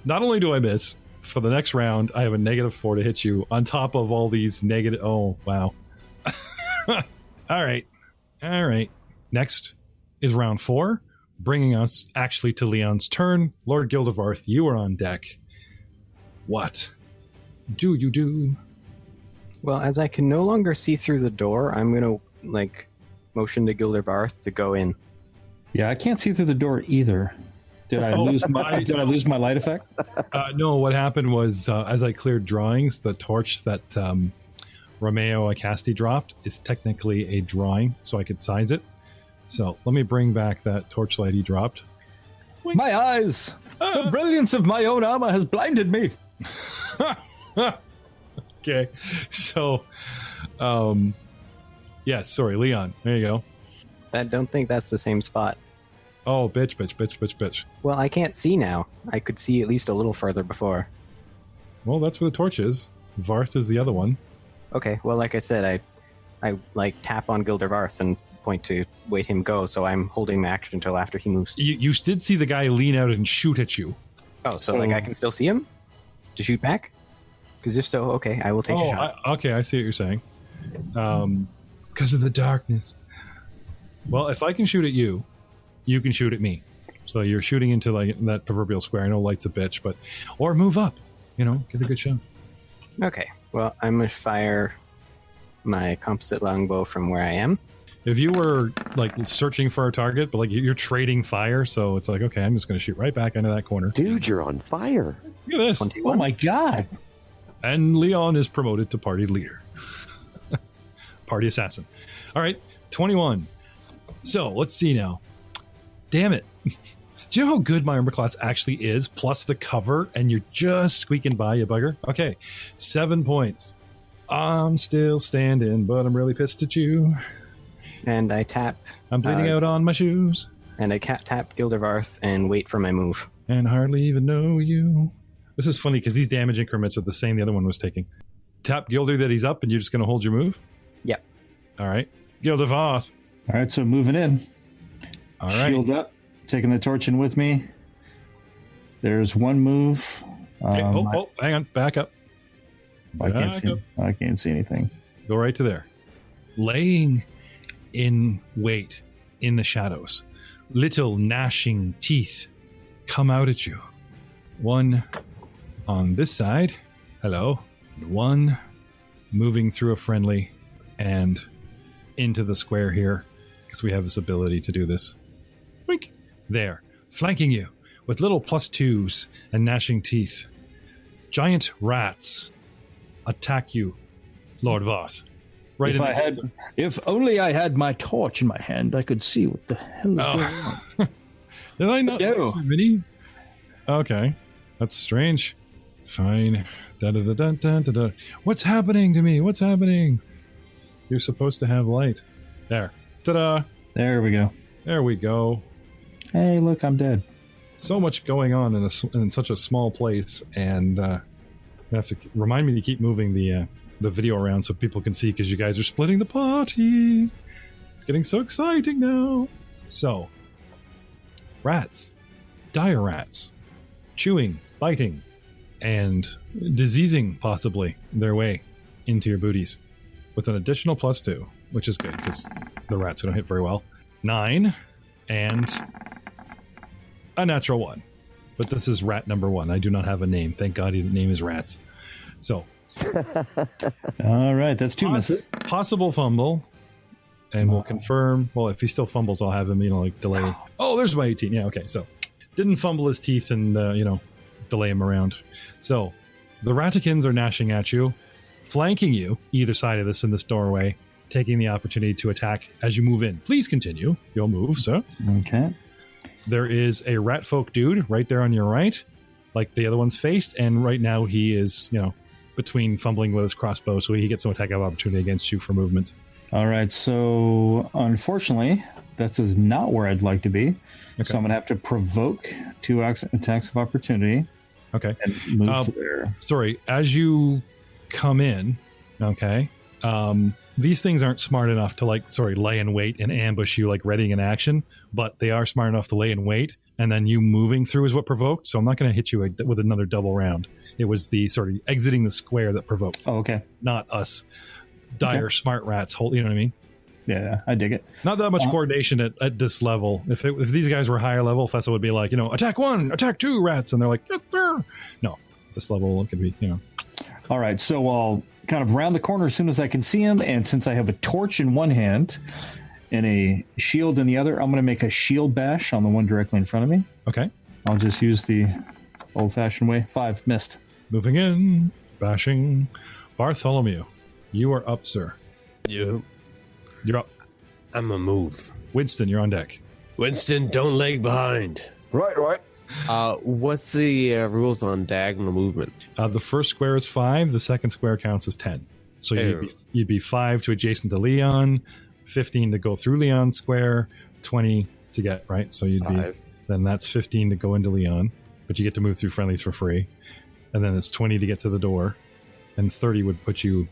Speaker 1: Not only do I miss, for the next round, I have a -4 to hit you on top of all these negative. Oh, wow. All right. Next is round 4, bringing us actually to Leon's turn. Lord Gildevarth, you are on deck. What do you do?
Speaker 4: Well, as I can no longer see through the door, I'm going to, motion to Gildervarth to go in.
Speaker 5: Yeah, I can't see through the door either. Did I lose my light effect?
Speaker 1: No, what happened was as I cleared drawings, the torch that Romeo Acasti dropped is technically a drawing, so I could size it. So let me bring back that torchlight he dropped.
Speaker 5: My eyes! The brilliance of my own armor has blinded me.
Speaker 1: Okay, so, yes, sorry, Leon. There you go.
Speaker 4: I don't think that's the same spot.
Speaker 1: Oh, bitch.
Speaker 4: Well, I can't see now. I could see at least a little further before.
Speaker 1: Well, that's where the torch is. Varth is the other one.
Speaker 4: Okay, well, like I said, I tap on Gildervarth and point to wait him go, so I'm holding my action until after he moves.
Speaker 1: You did see the guy lean out and shoot at you.
Speaker 4: Oh, so I can still see him? To shoot back? Because if so, okay, I will take a shot.
Speaker 1: Okay, I see what you're saying. Because of the darkness. Well, if I can shoot at you, you can shoot at me. So you're shooting into that proverbial square. I know light's a bitch, but or move up. Get a good shot.
Speaker 4: Okay, well, I'm going to fire my composite longbow from where I am.
Speaker 1: If you were searching for a target, but you're trading fire, so it's okay, I'm just going to shoot right back into that corner.
Speaker 6: Dude, you're on fire.
Speaker 1: Look at this.
Speaker 4: 21.
Speaker 5: Oh my god.
Speaker 1: And Leon is promoted to party leader. Party assassin. All right, 21. So let's see now. Damn it. Do you know how good my armor class actually is, plus the cover, and you're just squeaking by, you bugger? Okay, 7 points. I'm still standing, but I'm really pissed at you.
Speaker 4: And I tap...
Speaker 1: I'm bleeding out on my shoes.
Speaker 4: And I tap Gildervarth and wait for my move.
Speaker 1: And hardly even know you. This is funny because these damage increments are the same the other one was taking. Tap Gilder that he's up, and you're just going to hold your move?
Speaker 4: Yep.
Speaker 1: All right. Gildervarth.
Speaker 5: All right, so moving in.
Speaker 1: All right.
Speaker 5: Shield up. Taking the torch in with me. There's one move.
Speaker 1: Okay, hang on. Back up.
Speaker 5: I can't see anything.
Speaker 1: Go right to there. Laying in wait in the shadows. Little gnashing teeth come out at you. One on this side. Hello. One moving through a friendly and into the square here because we have this ability to do this. Wink. There. Flanking you with little +2s and gnashing teeth. Giant rats attack you, Lord Varth. Right.
Speaker 5: If only I had my torch in my hand, I could see what the hell is going on.
Speaker 1: Did I not?
Speaker 5: No.
Speaker 1: Mini? Okay, that's strange. Fine. Da-da-da-da-da-da. What's happening to me? What's happening? You're supposed to have light. There. Ta-da.
Speaker 5: There we go.
Speaker 1: There we go.
Speaker 5: Hey, look, I'm dead.
Speaker 1: So much going on in such a small place, and you have to remind me to keep moving the video around so people can see, because you guys are splitting the party. It's getting so exciting now. So, rats, dire rats, chewing, biting, and diseasing possibly their way into your booties with an additional +2, which is good because the rats don't hit very well. 9 and a natural 1. But this is rat number 1. I do not have a name. Thank God his name is Rats. So.
Speaker 5: All right, that's 2 misses.
Speaker 1: Possible fumble. And we'll confirm. Well, if he still fumbles, I'll have him, delay. Oh, there's my 18. Yeah, okay. So, didn't fumble his teeth and, delay him around. So, the ratikins are gnashing at you, flanking you, either side of this in this doorway, taking the opportunity to attack as you move in. Please continue. You'll move, sir.
Speaker 5: Okay.
Speaker 1: There is a rat folk dude right there on your right, like the other one's faced, and right now he is, between fumbling with his crossbow, so he gets no attack of opportunity against you for movement.
Speaker 5: All right, so unfortunately, that is not where I'd like to be. Okay. So I'm going to have to provoke 2 attacks of opportunity.
Speaker 1: Okay.
Speaker 5: And move to there.
Speaker 1: Sorry, as you come in, okay, these things aren't smart enough to, lay in wait and ambush you, readying an action, but they are smart enough to lay in wait, and then you moving through is what provoked, so I'm not going to hit you with another double round. It was the sort of exiting the square that provoked.
Speaker 5: Oh, okay.
Speaker 1: Not us. Dire smart rats, you know what I mean?
Speaker 5: Yeah, I dig it.
Speaker 1: Not that much coordination at this level. If these guys were higher level, Fessa would be like, attack 1, attack 2 rats, and they're like, get there. No, this level it could be,
Speaker 5: All right, so I'll kind of round the corner as soon as I can see him, and since I have a torch in one hand and a shield in the other, I'm going to make a shield bash on the one directly in front of me.
Speaker 1: Okay.
Speaker 5: I'll just use the old-fashioned way. 5, missed.
Speaker 1: Moving in, bashing. Bartholomew. You are up, sir.
Speaker 7: You.
Speaker 1: You're up.
Speaker 7: I'm a move.
Speaker 1: Winston, you're on deck.
Speaker 7: Winston, don't lag behind.
Speaker 3: Right.
Speaker 7: What's the rules on diagonal movement?
Speaker 1: The first square is 5. The second square counts as 10. So you'd be 5 to adjacent to Leon, 15 to go through Leon's square, 20 to get, right? So you'd
Speaker 7: 5.
Speaker 1: Then that's 15 to go into Leon, but you get to move through friendlies for free. And then it's 20 to get to the door, and 30 would put you,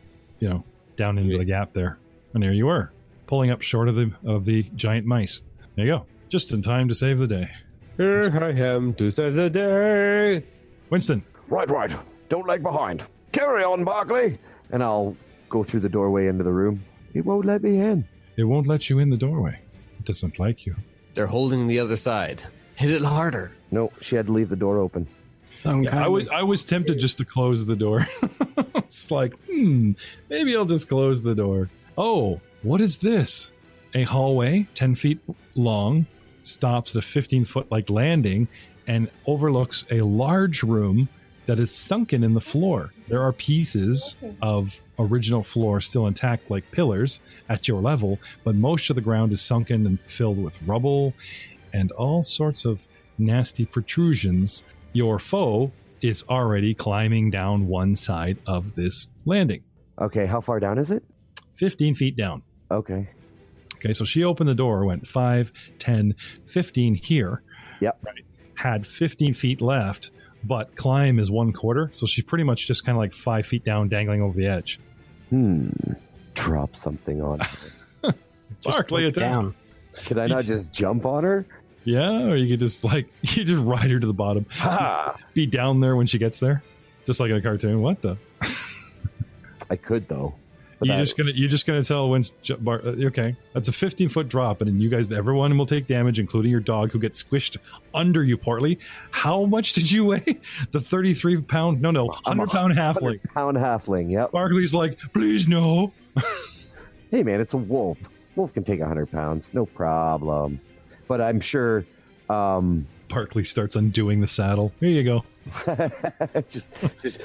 Speaker 1: down into the gap there. And there you were, pulling up short of the giant mice. There you go. Just in time to save the day.
Speaker 7: Here I am to save the day.
Speaker 1: Winston.
Speaker 3: Right. Don't lag behind. Carry on, Barkley.
Speaker 6: And I'll go through the doorway into the room. It won't let me in.
Speaker 1: It won't let you in the doorway. It doesn't like you.
Speaker 7: They're holding the other side. Hit it harder.
Speaker 6: No, she had to leave the door open.
Speaker 1: I was tempted just to close the door. It's like, maybe I'll just close the door. Oh, what is this? A hallway, 10 feet long, stops at a 15-foot landing, and overlooks a large room that is sunken in the floor. There are pieces of original floor still intact, like pillars, at your level, but most of the ground is sunken and filled with rubble and all sorts of nasty protrusions. Your foe is already climbing down one side of this landing.
Speaker 6: Okay, how far down is it?
Speaker 1: 15 feet down.
Speaker 6: Okay.
Speaker 1: Okay, so she opened the door, went 5, 10, 15 here.
Speaker 6: Yep.
Speaker 1: Right, had 15 feet left, but climb is 1/4, so she's pretty much just kind of 5 feet down, dangling over the edge.
Speaker 6: Drop something on her.
Speaker 1: Barkley, it down.
Speaker 6: Could I not just jump on her?
Speaker 1: Yeah, or you could just you just ride her to the bottom. Be down there when she gets there, just like in a cartoon. What the?
Speaker 6: I could though.
Speaker 1: You're just gonna tell Winston. Okay, that's a 15-foot drop, and you guys, everyone will take damage, including your dog, who gets squished under you. Portly, how much did you weigh? The 33-pound, 100-pound halfling.
Speaker 6: 100-pound halfling. Yep.
Speaker 1: Barkley's like, please no.
Speaker 6: Hey man, it's a wolf. Wolf can take 100 pounds, no problem. But I'm sure.
Speaker 1: Barkley starts undoing the saddle. Here you go.
Speaker 6: just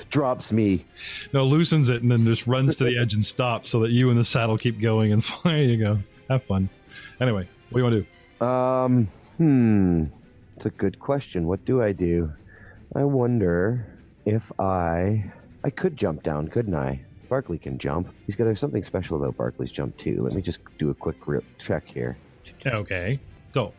Speaker 6: drops me.
Speaker 1: No, loosens it and then just runs to the edge and stops so that you and the saddle keep going. And there you go. Have fun. Anyway, what do you want to do?
Speaker 6: It's a good question. What do? I wonder if I could jump down, couldn't I? Barkley can jump. There's something special about Barkley's jump too. Let me just do a quick check here.
Speaker 1: Okay. So,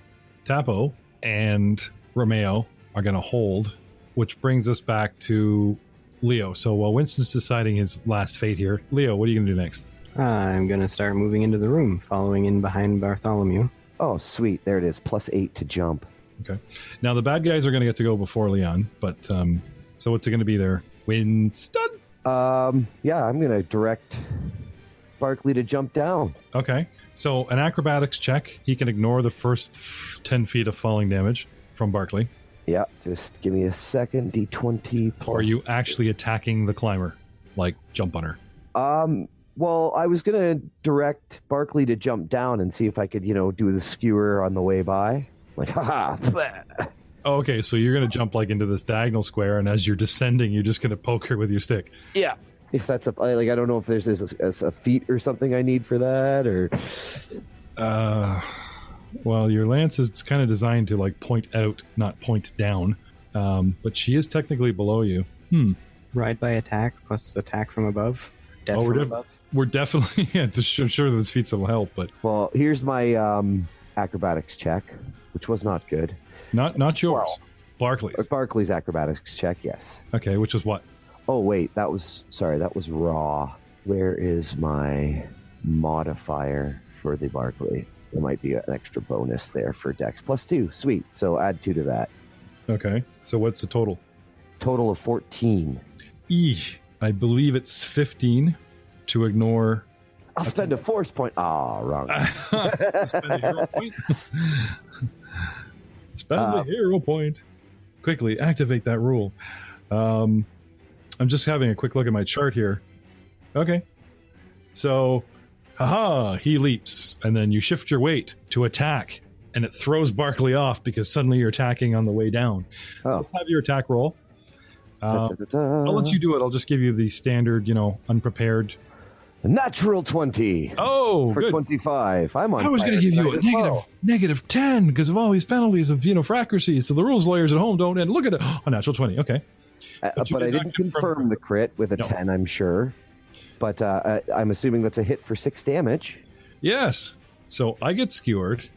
Speaker 1: Tapo and Romeo are going to hold, which brings us back to Leo. So while Winston's deciding his last fate here, Leo, what are you going to do next?
Speaker 4: I'm going to start moving into the room, following in behind Bartholomew.
Speaker 6: Oh, sweet. There it is. +8 to jump.
Speaker 1: Okay. Now, the bad guys are going to get to go before Leon, but so what's it going to be there? Winston?
Speaker 6: Yeah, I'm going to direct Barkley to jump down.
Speaker 1: Okay. So an acrobatics check. He can ignore the first 10 feet of falling damage from Barkley.
Speaker 6: Yeah, just give me a second. D20 plus.
Speaker 1: Or are you actually attacking the climber? Like, jump on her?
Speaker 6: Well, I was going to direct Barkley to jump down and see if I could, do the skewer on the way by. Like, haha.
Speaker 1: Oh, okay, so you're going to jump like into this diagonal square, and as you're descending, you're just going to poke her with your stick.
Speaker 6: Yeah. If that's I don't know if there's a feat or something I need for that, or...
Speaker 1: Well, your lance is kind of designed to like point out, not point down. But she is technically below you.
Speaker 4: Ride by attack plus attack from above. Death
Speaker 1: we're
Speaker 4: from above.
Speaker 1: We're definitely... Yeah, I'm sure those feats will help, but...
Speaker 6: Well, here's my acrobatics check, which was not good.
Speaker 1: Not yours. Well, Barkley's.
Speaker 6: Barkley's acrobatics check, yes.
Speaker 1: Okay, which is what?
Speaker 6: Oh, wait, that was raw. Where is my modifier for the Barkley? There might be an extra bonus there for Dex. +2, sweet. So add 2 to that.
Speaker 1: Okay, so what's the total?
Speaker 6: Total of 14.
Speaker 1: I believe it's 15 to ignore...
Speaker 6: I'll spend a force point. Wrong.
Speaker 1: Spend a hero point. Spend a hero point. Quickly activate that rule. I'm just having a quick look at my chart here. Okay. So, he leaps, and then you shift your weight to attack, and it throws Barkley off because suddenly you're attacking on the way down. So let's have your attack roll. I'll let you do it. I'll just give you the standard, unprepared.
Speaker 6: Natural 20.
Speaker 1: Oh,
Speaker 6: for
Speaker 1: good.
Speaker 6: 25. I'm on.
Speaker 1: I was going to give you a negative 10 because of all these penalties of for accuracy. So the rules lawyers at home don't. And look at it. A natural 20. Okay.
Speaker 6: But I didn't confirm the crit with a 10. I'm sure. But I'm assuming that's a hit for 6 damage.
Speaker 1: Yes. So I get skewered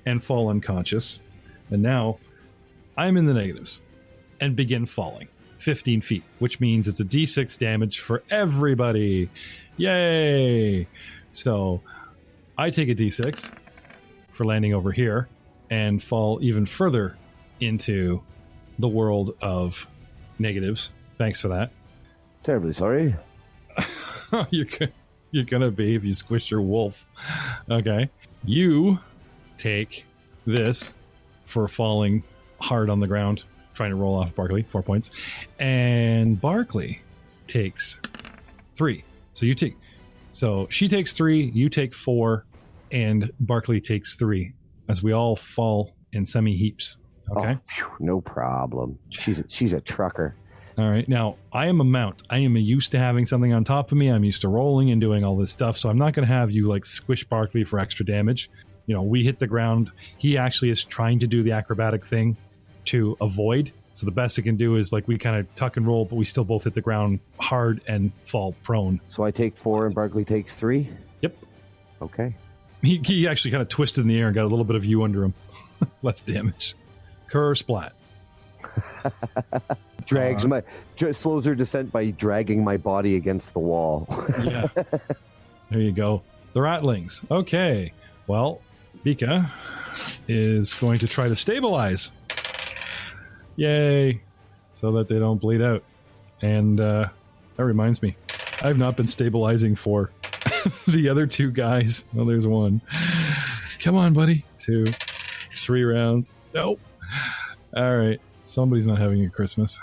Speaker 1: and fall unconscious, and now I'm in the negatives and begin falling 15 feet, which means it's a D6 damage for everybody. Yay! So I take a D6 for landing over here and fall even further into the world of negatives. Thanks for that.
Speaker 6: Terribly sorry.
Speaker 1: You're gonna be if you squish your wolf. Okay. You take this for falling hard on the ground, trying to roll off Barkley, 4 points. And Barkley takes 3. So she takes 3, you take 4, and Barkley takes 3, as we all fall in semi-heaps. Okay?
Speaker 6: No problem. She's a trucker.
Speaker 1: All right. Now, I am a mount. I am used to having something on top of me. I'm used to rolling and doing all this stuff, so I'm not going to have you, squish Barkley for extra damage. We hit the ground. He actually is trying to do the acrobatic thing to avoid. So the best it can do is we kind of tuck and roll, but we still both hit the ground hard and fall prone.
Speaker 6: So I take 4 and Barkley takes 3?
Speaker 1: Yep.
Speaker 6: Okay.
Speaker 1: He actually kind of twisted in the air and got a little bit of you under him. Less damage. Kerr splat.
Speaker 6: Slows her descent by dragging my body against the wall.
Speaker 1: Yeah. There you go. The ratlings. Okay. Well, Bika is going to try to stabilize. Yay! So that they don't bleed out. And that reminds me, I've not been stabilizing for the other 2 guys. Oh, there's 1. Come on, buddy. 2, 3 rounds. Nope. All right. Somebody's not having a Christmas.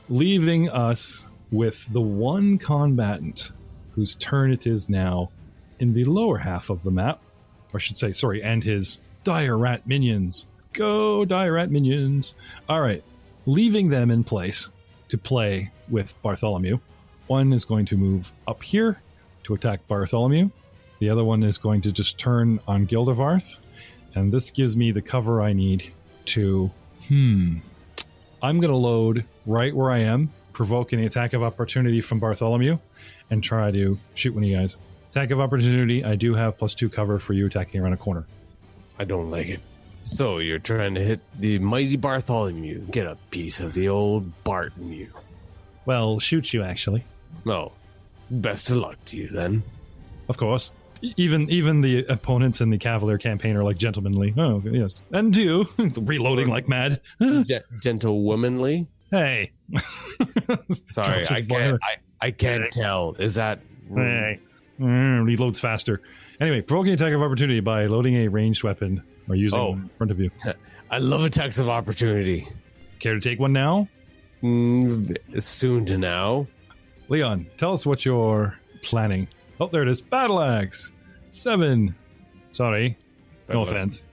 Speaker 1: Leaving us with the one combatant whose turn it is now in the lower half of the map. Or I should say, sorry, and his dire rat minions. Go, dire rat minions. All right. Leaving them in place to play with Bartholomew. One is going to move up here to attack Bartholomew. The other one is going to just turn on Gildevarth. And this gives me the cover I need to... I'm going to load right where I am, provoking the attack of opportunity from Bartholomew, and try to shoot one of you guys. Attack of opportunity. I do have +2 cover for you attacking around a corner.
Speaker 7: I don't like it. So you're trying to hit the mighty Bartholomew. Get a piece of the old Bartholomew.
Speaker 1: Well, shoot you, actually.
Speaker 7: No. Best of luck to you, then.
Speaker 1: Of course. Even the opponents in the Cavalier campaign are like gentlemanly. Oh, yes. And you, reloading like mad.
Speaker 7: Gentlewomanly?
Speaker 1: Hey.
Speaker 7: Sorry, I can't tell. Is that...
Speaker 1: Hey. Reloads faster. Anyway, provoking attack of opportunity by loading a ranged weapon or using one in front of you.
Speaker 7: I love attacks of opportunity.
Speaker 1: Care to take one now?
Speaker 7: Soon to now.
Speaker 1: Leon, tell us what you're planning. Oh, there it is. Battle axe. 7. Sorry. No offense.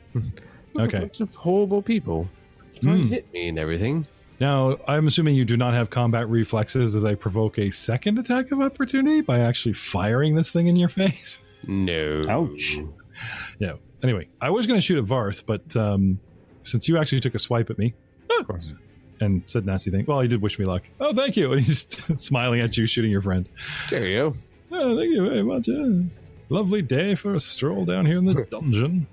Speaker 1: Okay.
Speaker 7: A bunch of horrible people trying to hit me and everything.
Speaker 1: Now, I'm assuming you do not have combat reflexes as I provoke a second attack of opportunity by actually firing this thing in your face.
Speaker 7: No.
Speaker 5: Ouch.
Speaker 1: Yeah. Anyway, I was going to shoot at Varth, but since you actually took a swipe at me,
Speaker 7: Of course.
Speaker 1: and said nasty thing, well, he did wish me luck. Oh, thank you. And he's smiling at you, shooting your friend.
Speaker 7: There you go.
Speaker 1: Oh, thank you very much. Yeah. Lovely day for a stroll down here in the dungeon.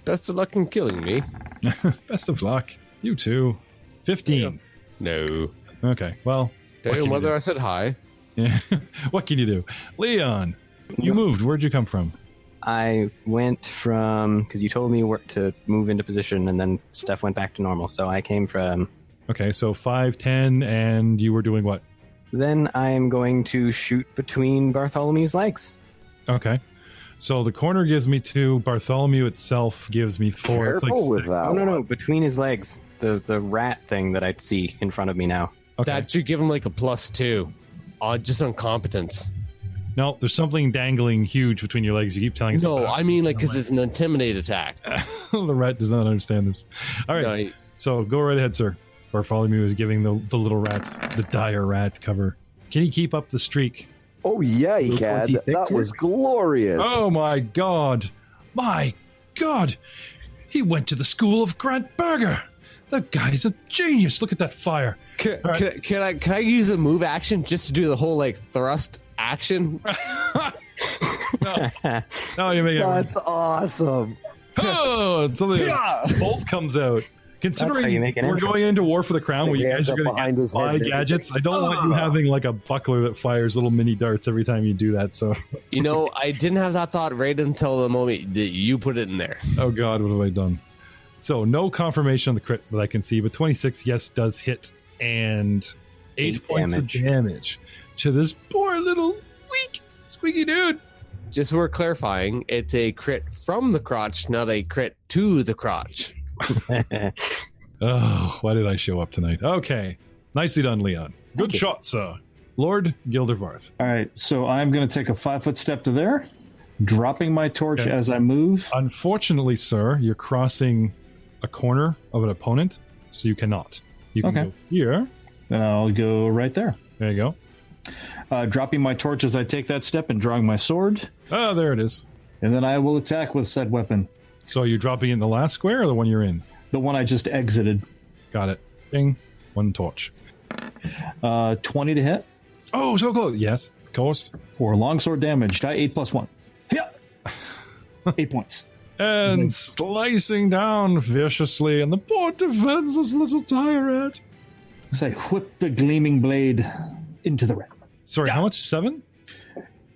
Speaker 7: Best of luck in killing me.
Speaker 1: Best of luck. You too. 15.
Speaker 7: No.
Speaker 1: Okay, well.
Speaker 7: Tell your mother I said hi.
Speaker 1: Yeah. What can you do? Leon, you moved. Where'd you come from?
Speaker 4: I went from, because you told me where to move into position, and then stuff went back to normal. So I came from.
Speaker 1: Okay, so 5, 10, and you were doing what?
Speaker 4: Then I'm going to shoot between Bartholomew's legs.
Speaker 1: Okay. So the corner gives me 2. Bartholomew itself gives me 4. It's
Speaker 6: Careful with
Speaker 1: like,
Speaker 6: that.
Speaker 4: Oh, no, between his legs. The rat thing that I'd see in front of me now.
Speaker 1: okay.
Speaker 7: That should give him like a +2. Just on competence.
Speaker 1: No, there's something dangling huge between your legs. You keep telling us.
Speaker 7: No,
Speaker 1: about
Speaker 7: I mean like because it's an intimidate attack.
Speaker 1: the rat does not understand this. All right.
Speaker 7: No,
Speaker 1: So go right ahead, sir. Bartholomew is giving the little rat, the dire rat cover. Can he keep up the streak?
Speaker 6: Oh, yeah, he
Speaker 4: Blue
Speaker 6: can.
Speaker 4: 26
Speaker 6: That was glorious.
Speaker 1: Oh, my God. My God. He went to the school of Grant Berger. That guy's a genius. Look at that fire.
Speaker 7: Can
Speaker 1: right.
Speaker 7: I use a move action just to do the whole like thrust action?
Speaker 1: No, you make it.
Speaker 6: That's awesome.
Speaker 1: Oh, so the bolt comes out.
Speaker 4: That's how you
Speaker 1: Considering
Speaker 4: make an
Speaker 1: we're
Speaker 4: intro.
Speaker 1: going into War for the Crown, where
Speaker 6: The
Speaker 1: you guys
Speaker 6: hands
Speaker 1: are
Speaker 6: up
Speaker 1: going
Speaker 6: behind
Speaker 1: to
Speaker 6: his
Speaker 1: buy
Speaker 6: head.
Speaker 1: gadgets, I don't want you having like a buckler that fires little mini darts every time you do that. So,
Speaker 7: You know, I didn't have that thought right until the moment that you put it in there.
Speaker 1: oh God, what have I done? So no confirmation on the crit that I can see, but 26, yes, does hit, and 8 points of damage to this poor little squeaky dude.
Speaker 7: Just so we're clarifying, it's a crit from the crotch, not a crit to the crotch.
Speaker 1: Oh, why did I show up tonight? Okay, nicely done, Leon. Good shot, sir. Lord Gildervarth.
Speaker 5: All right, so I'm going to take a 5-foot step to there, dropping my torch
Speaker 1: Okay.
Speaker 5: as I move.
Speaker 1: Unfortunately, sir, you're crossing a corner of an opponent, so you cannot. You can
Speaker 5: Okay.
Speaker 1: go here.
Speaker 5: Then I'll go right there.
Speaker 1: There you go.
Speaker 5: Dropping my torch as I take that step and drawing my sword,
Speaker 1: Oh, there it is.
Speaker 5: and then I will attack with said weapon.
Speaker 1: So you're dropping it in the last square or the one you're in?
Speaker 5: The one I just exited.
Speaker 1: Got it. Bing. One torch.
Speaker 5: 20 to hit
Speaker 1: Oh, so close. Yes, of course.
Speaker 5: for longsword damage. Die 8 plus 1. Yeah. 8 points.
Speaker 1: And slicing down viciously, and the poor defenseless little tyrant.
Speaker 5: As I whip the gleaming blade into the rat.
Speaker 1: Sorry, how much? 7?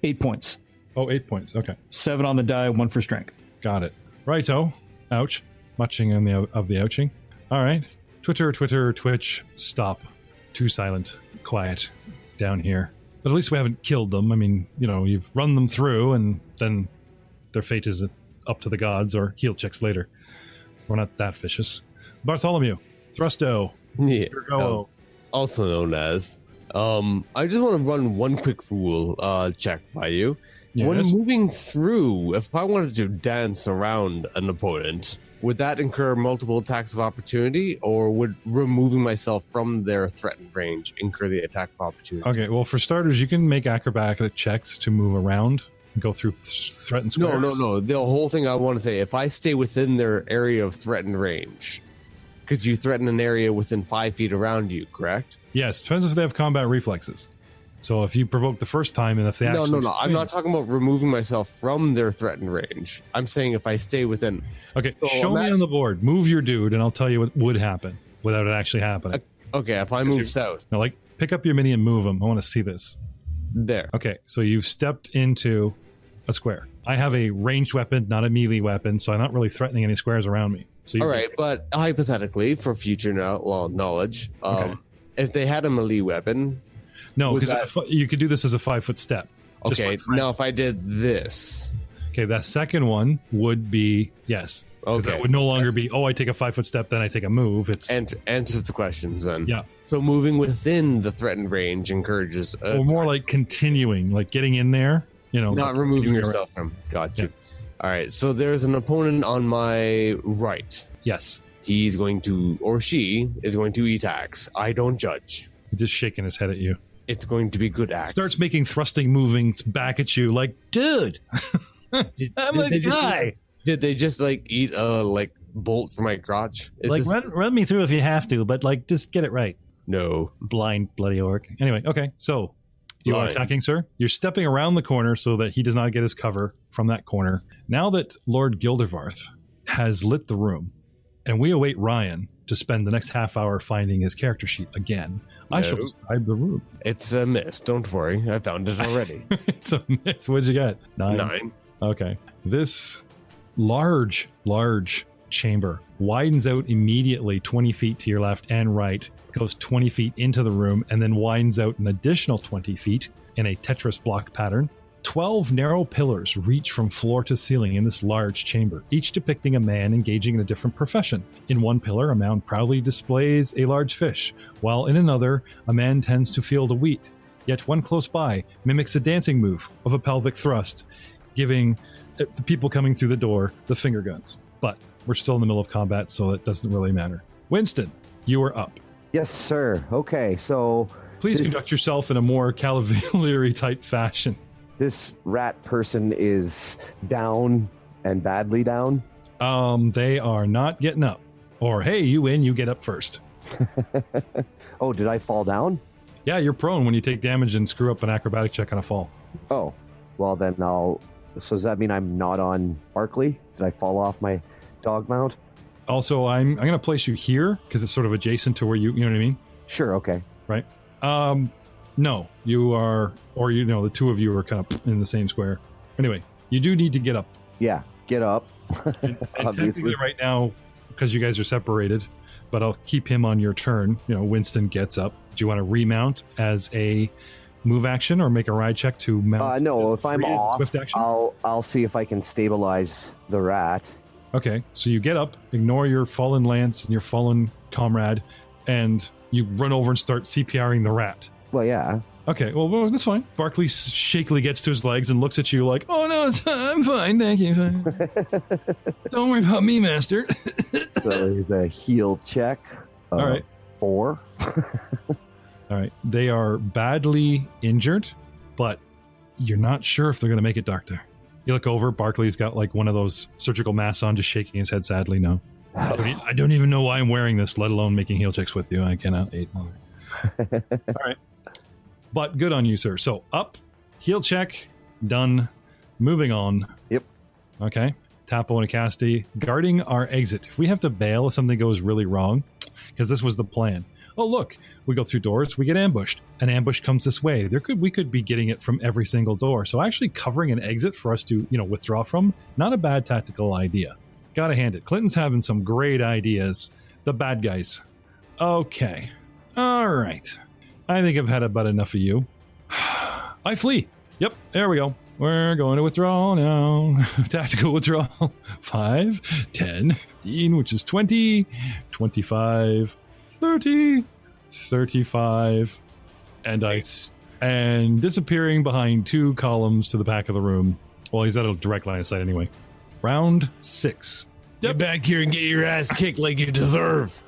Speaker 5: 8 points.
Speaker 1: Oh, 8 points. Okay.
Speaker 5: 7 on the die, 1 for strength.
Speaker 1: Got it. Righto. Ouch. Muching in of the ouching. All right. Twitter, Twitch, stop. Too silent. Quiet. Down here. But at least we haven't killed them. I mean, you know, you've run them through, and then their fate is up to the gods, or heal checks later. We're not that vicious. Bartholomew. Thrusto.
Speaker 7: Yeah.
Speaker 1: Go.
Speaker 7: Also known as. I just want to run one quick rule check by you. When
Speaker 1: Yes.
Speaker 7: moving through, if I wanted to dance around an opponent, would that incur multiple attacks of opportunity, or would removing myself from their threatened range incur the attack of opportunity?
Speaker 1: Okay, well, for starters, you can make acrobatic checks to move around and go through threatened squares.
Speaker 7: No. The whole thing I want to say, if I stay within their area of threatened range, because you threaten an area within 5 feet around you, correct?
Speaker 1: Yes, depends if they have combat reflexes. So if you provoke the first time, and if they
Speaker 7: No,
Speaker 1: actually
Speaker 7: I'm not talking about removing myself from their threatened range. I'm saying if I stay within.
Speaker 1: Okay,
Speaker 7: So
Speaker 1: show me on the board. Move your dude, and I'll tell you what would happen without it actually happening.
Speaker 7: Okay, if I move south.
Speaker 1: Now, like, pick up your mini and move them. I want to see this.
Speaker 7: There.
Speaker 1: Okay, so you've stepped into a square. I have a ranged weapon, not a melee weapon, so I'm not really threatening any squares around me. So
Speaker 7: All right, but hypothetically, for future knowledge, if they had a melee weapon...
Speaker 1: No, because you could do this as a 5-foot step.
Speaker 7: Okay, now if I did this...
Speaker 1: Okay, that second one would be yes.
Speaker 7: Okay.
Speaker 1: That would no longer be, I take a 5-foot step, then I take a move. It's
Speaker 7: answers the questions then.
Speaker 1: Yeah.
Speaker 7: So moving within the threatened range encourages...
Speaker 1: or more like continuing, like getting in there,
Speaker 7: not
Speaker 1: like
Speaker 7: removing yourself from... Got you.
Speaker 1: Yeah.
Speaker 7: All right, so there's an opponent on my right.
Speaker 1: Yes.
Speaker 7: He's going to, or she is going to eat axe. I don't judge.
Speaker 1: He's just shaking his head at you.
Speaker 7: It's going to be good axe.
Speaker 1: Starts making thrusting movings back at you like, dude, I'm a guy.
Speaker 7: Did they just eat a bolt from my crotch?
Speaker 1: Run me through if you have to, but just get it right.
Speaker 7: No.
Speaker 1: Blind bloody orc. Anyway, okay, so you are attacking, sir. You're stepping around the corner so that he does not get his cover from that corner. Now that Lord Gildervarth has lit the room, and we await Ryan to spend the next half hour finding his character sheet again, I shall describe the room.
Speaker 7: It's a miss. Don't worry. I found it already.
Speaker 1: It's a miss. What'd you get? 9. Okay. This large chamber widens out immediately 20 feet to your left and right, goes 20 feet into the room, and then widens out an additional 20 feet in a Tetris block pattern. 12 narrow pillars reach from floor to ceiling in this large chamber, each depicting a man engaging in a different profession. In one pillar, a man proudly displays a large fish, while in another, a man tends to field a wheat. Yet one close by mimics a dancing move of a pelvic thrust, giving the people coming through the door the finger guns. But we're still in the middle of combat, so it doesn't really matter. Winston, you are up.
Speaker 6: Yes, sir. Okay, so...
Speaker 1: Please conduct yourself in a more cavalier-type fashion.
Speaker 6: This rat person is down and badly down?
Speaker 1: They are not getting up. Or, hey, you win, you get up first.
Speaker 6: Oh, did I fall down?
Speaker 1: Yeah, you're prone when you take damage and screw up an acrobatic check on a fall.
Speaker 6: Oh, well then So does that mean I'm not on Barkley? Did I fall off my dog mount?
Speaker 1: Also, I'm going to place you here because it's sort of adjacent to where you know what I mean?
Speaker 6: Sure, okay.
Speaker 1: Right. No, you are, or the two of you are kind of in the same square. Anyway, you do need to get up.
Speaker 6: Yeah, get up.
Speaker 1: and technically right now, because you guys are separated, but I'll keep him on your turn. Winston gets up. Do you want to remount as a move action or make a ride check to mount?
Speaker 6: No, if I'm off, I'll see if I can stabilize the rat.
Speaker 1: Okay, so you get up, ignore your fallen lance and your fallen comrade, and you run over and start CPRing the rat.
Speaker 6: Well, yeah.
Speaker 1: Okay, well, that's fine. Barkley shakily gets to his legs and looks at you like, oh, no, I'm fine, thank you. Don't worry about me, master.
Speaker 6: So there's a heal check.
Speaker 1: All right.
Speaker 6: 4.
Speaker 1: All right. They are badly injured, but you're not sure if they're going to make it, Doctor. You look over, Barkley's got one of those surgical masks on, just shaking his head sadly. No. I don't even know why I'm wearing this, let alone making heal checks with you. I cannot eat. All right. But good on you, sir. So up, heal check, done. Moving on.
Speaker 6: Yep.
Speaker 1: Okay. Tapo and Acasti, guarding our exit. If we have to bail if something goes really wrong, because this was the plan. Oh, look, we go through doors, we get ambushed. An ambush comes this way. We could be getting it from every single door. So actually covering an exit for us to, withdraw from, not a bad tactical idea. Gotta hand it. Clinton's having some great ideas. The bad guys. Okay. All right. I think I've had about enough of you. I flee. Yep, there we go. We're going to withdraw now. Tactical withdrawal. 5, 10, 15, which is 20, 25, 30, 35, and disappearing behind 2 columns to the back of the room. Well, he's at a direct line of sight anyway. Round 6.
Speaker 7: Get back here and get your ass kicked like you deserve.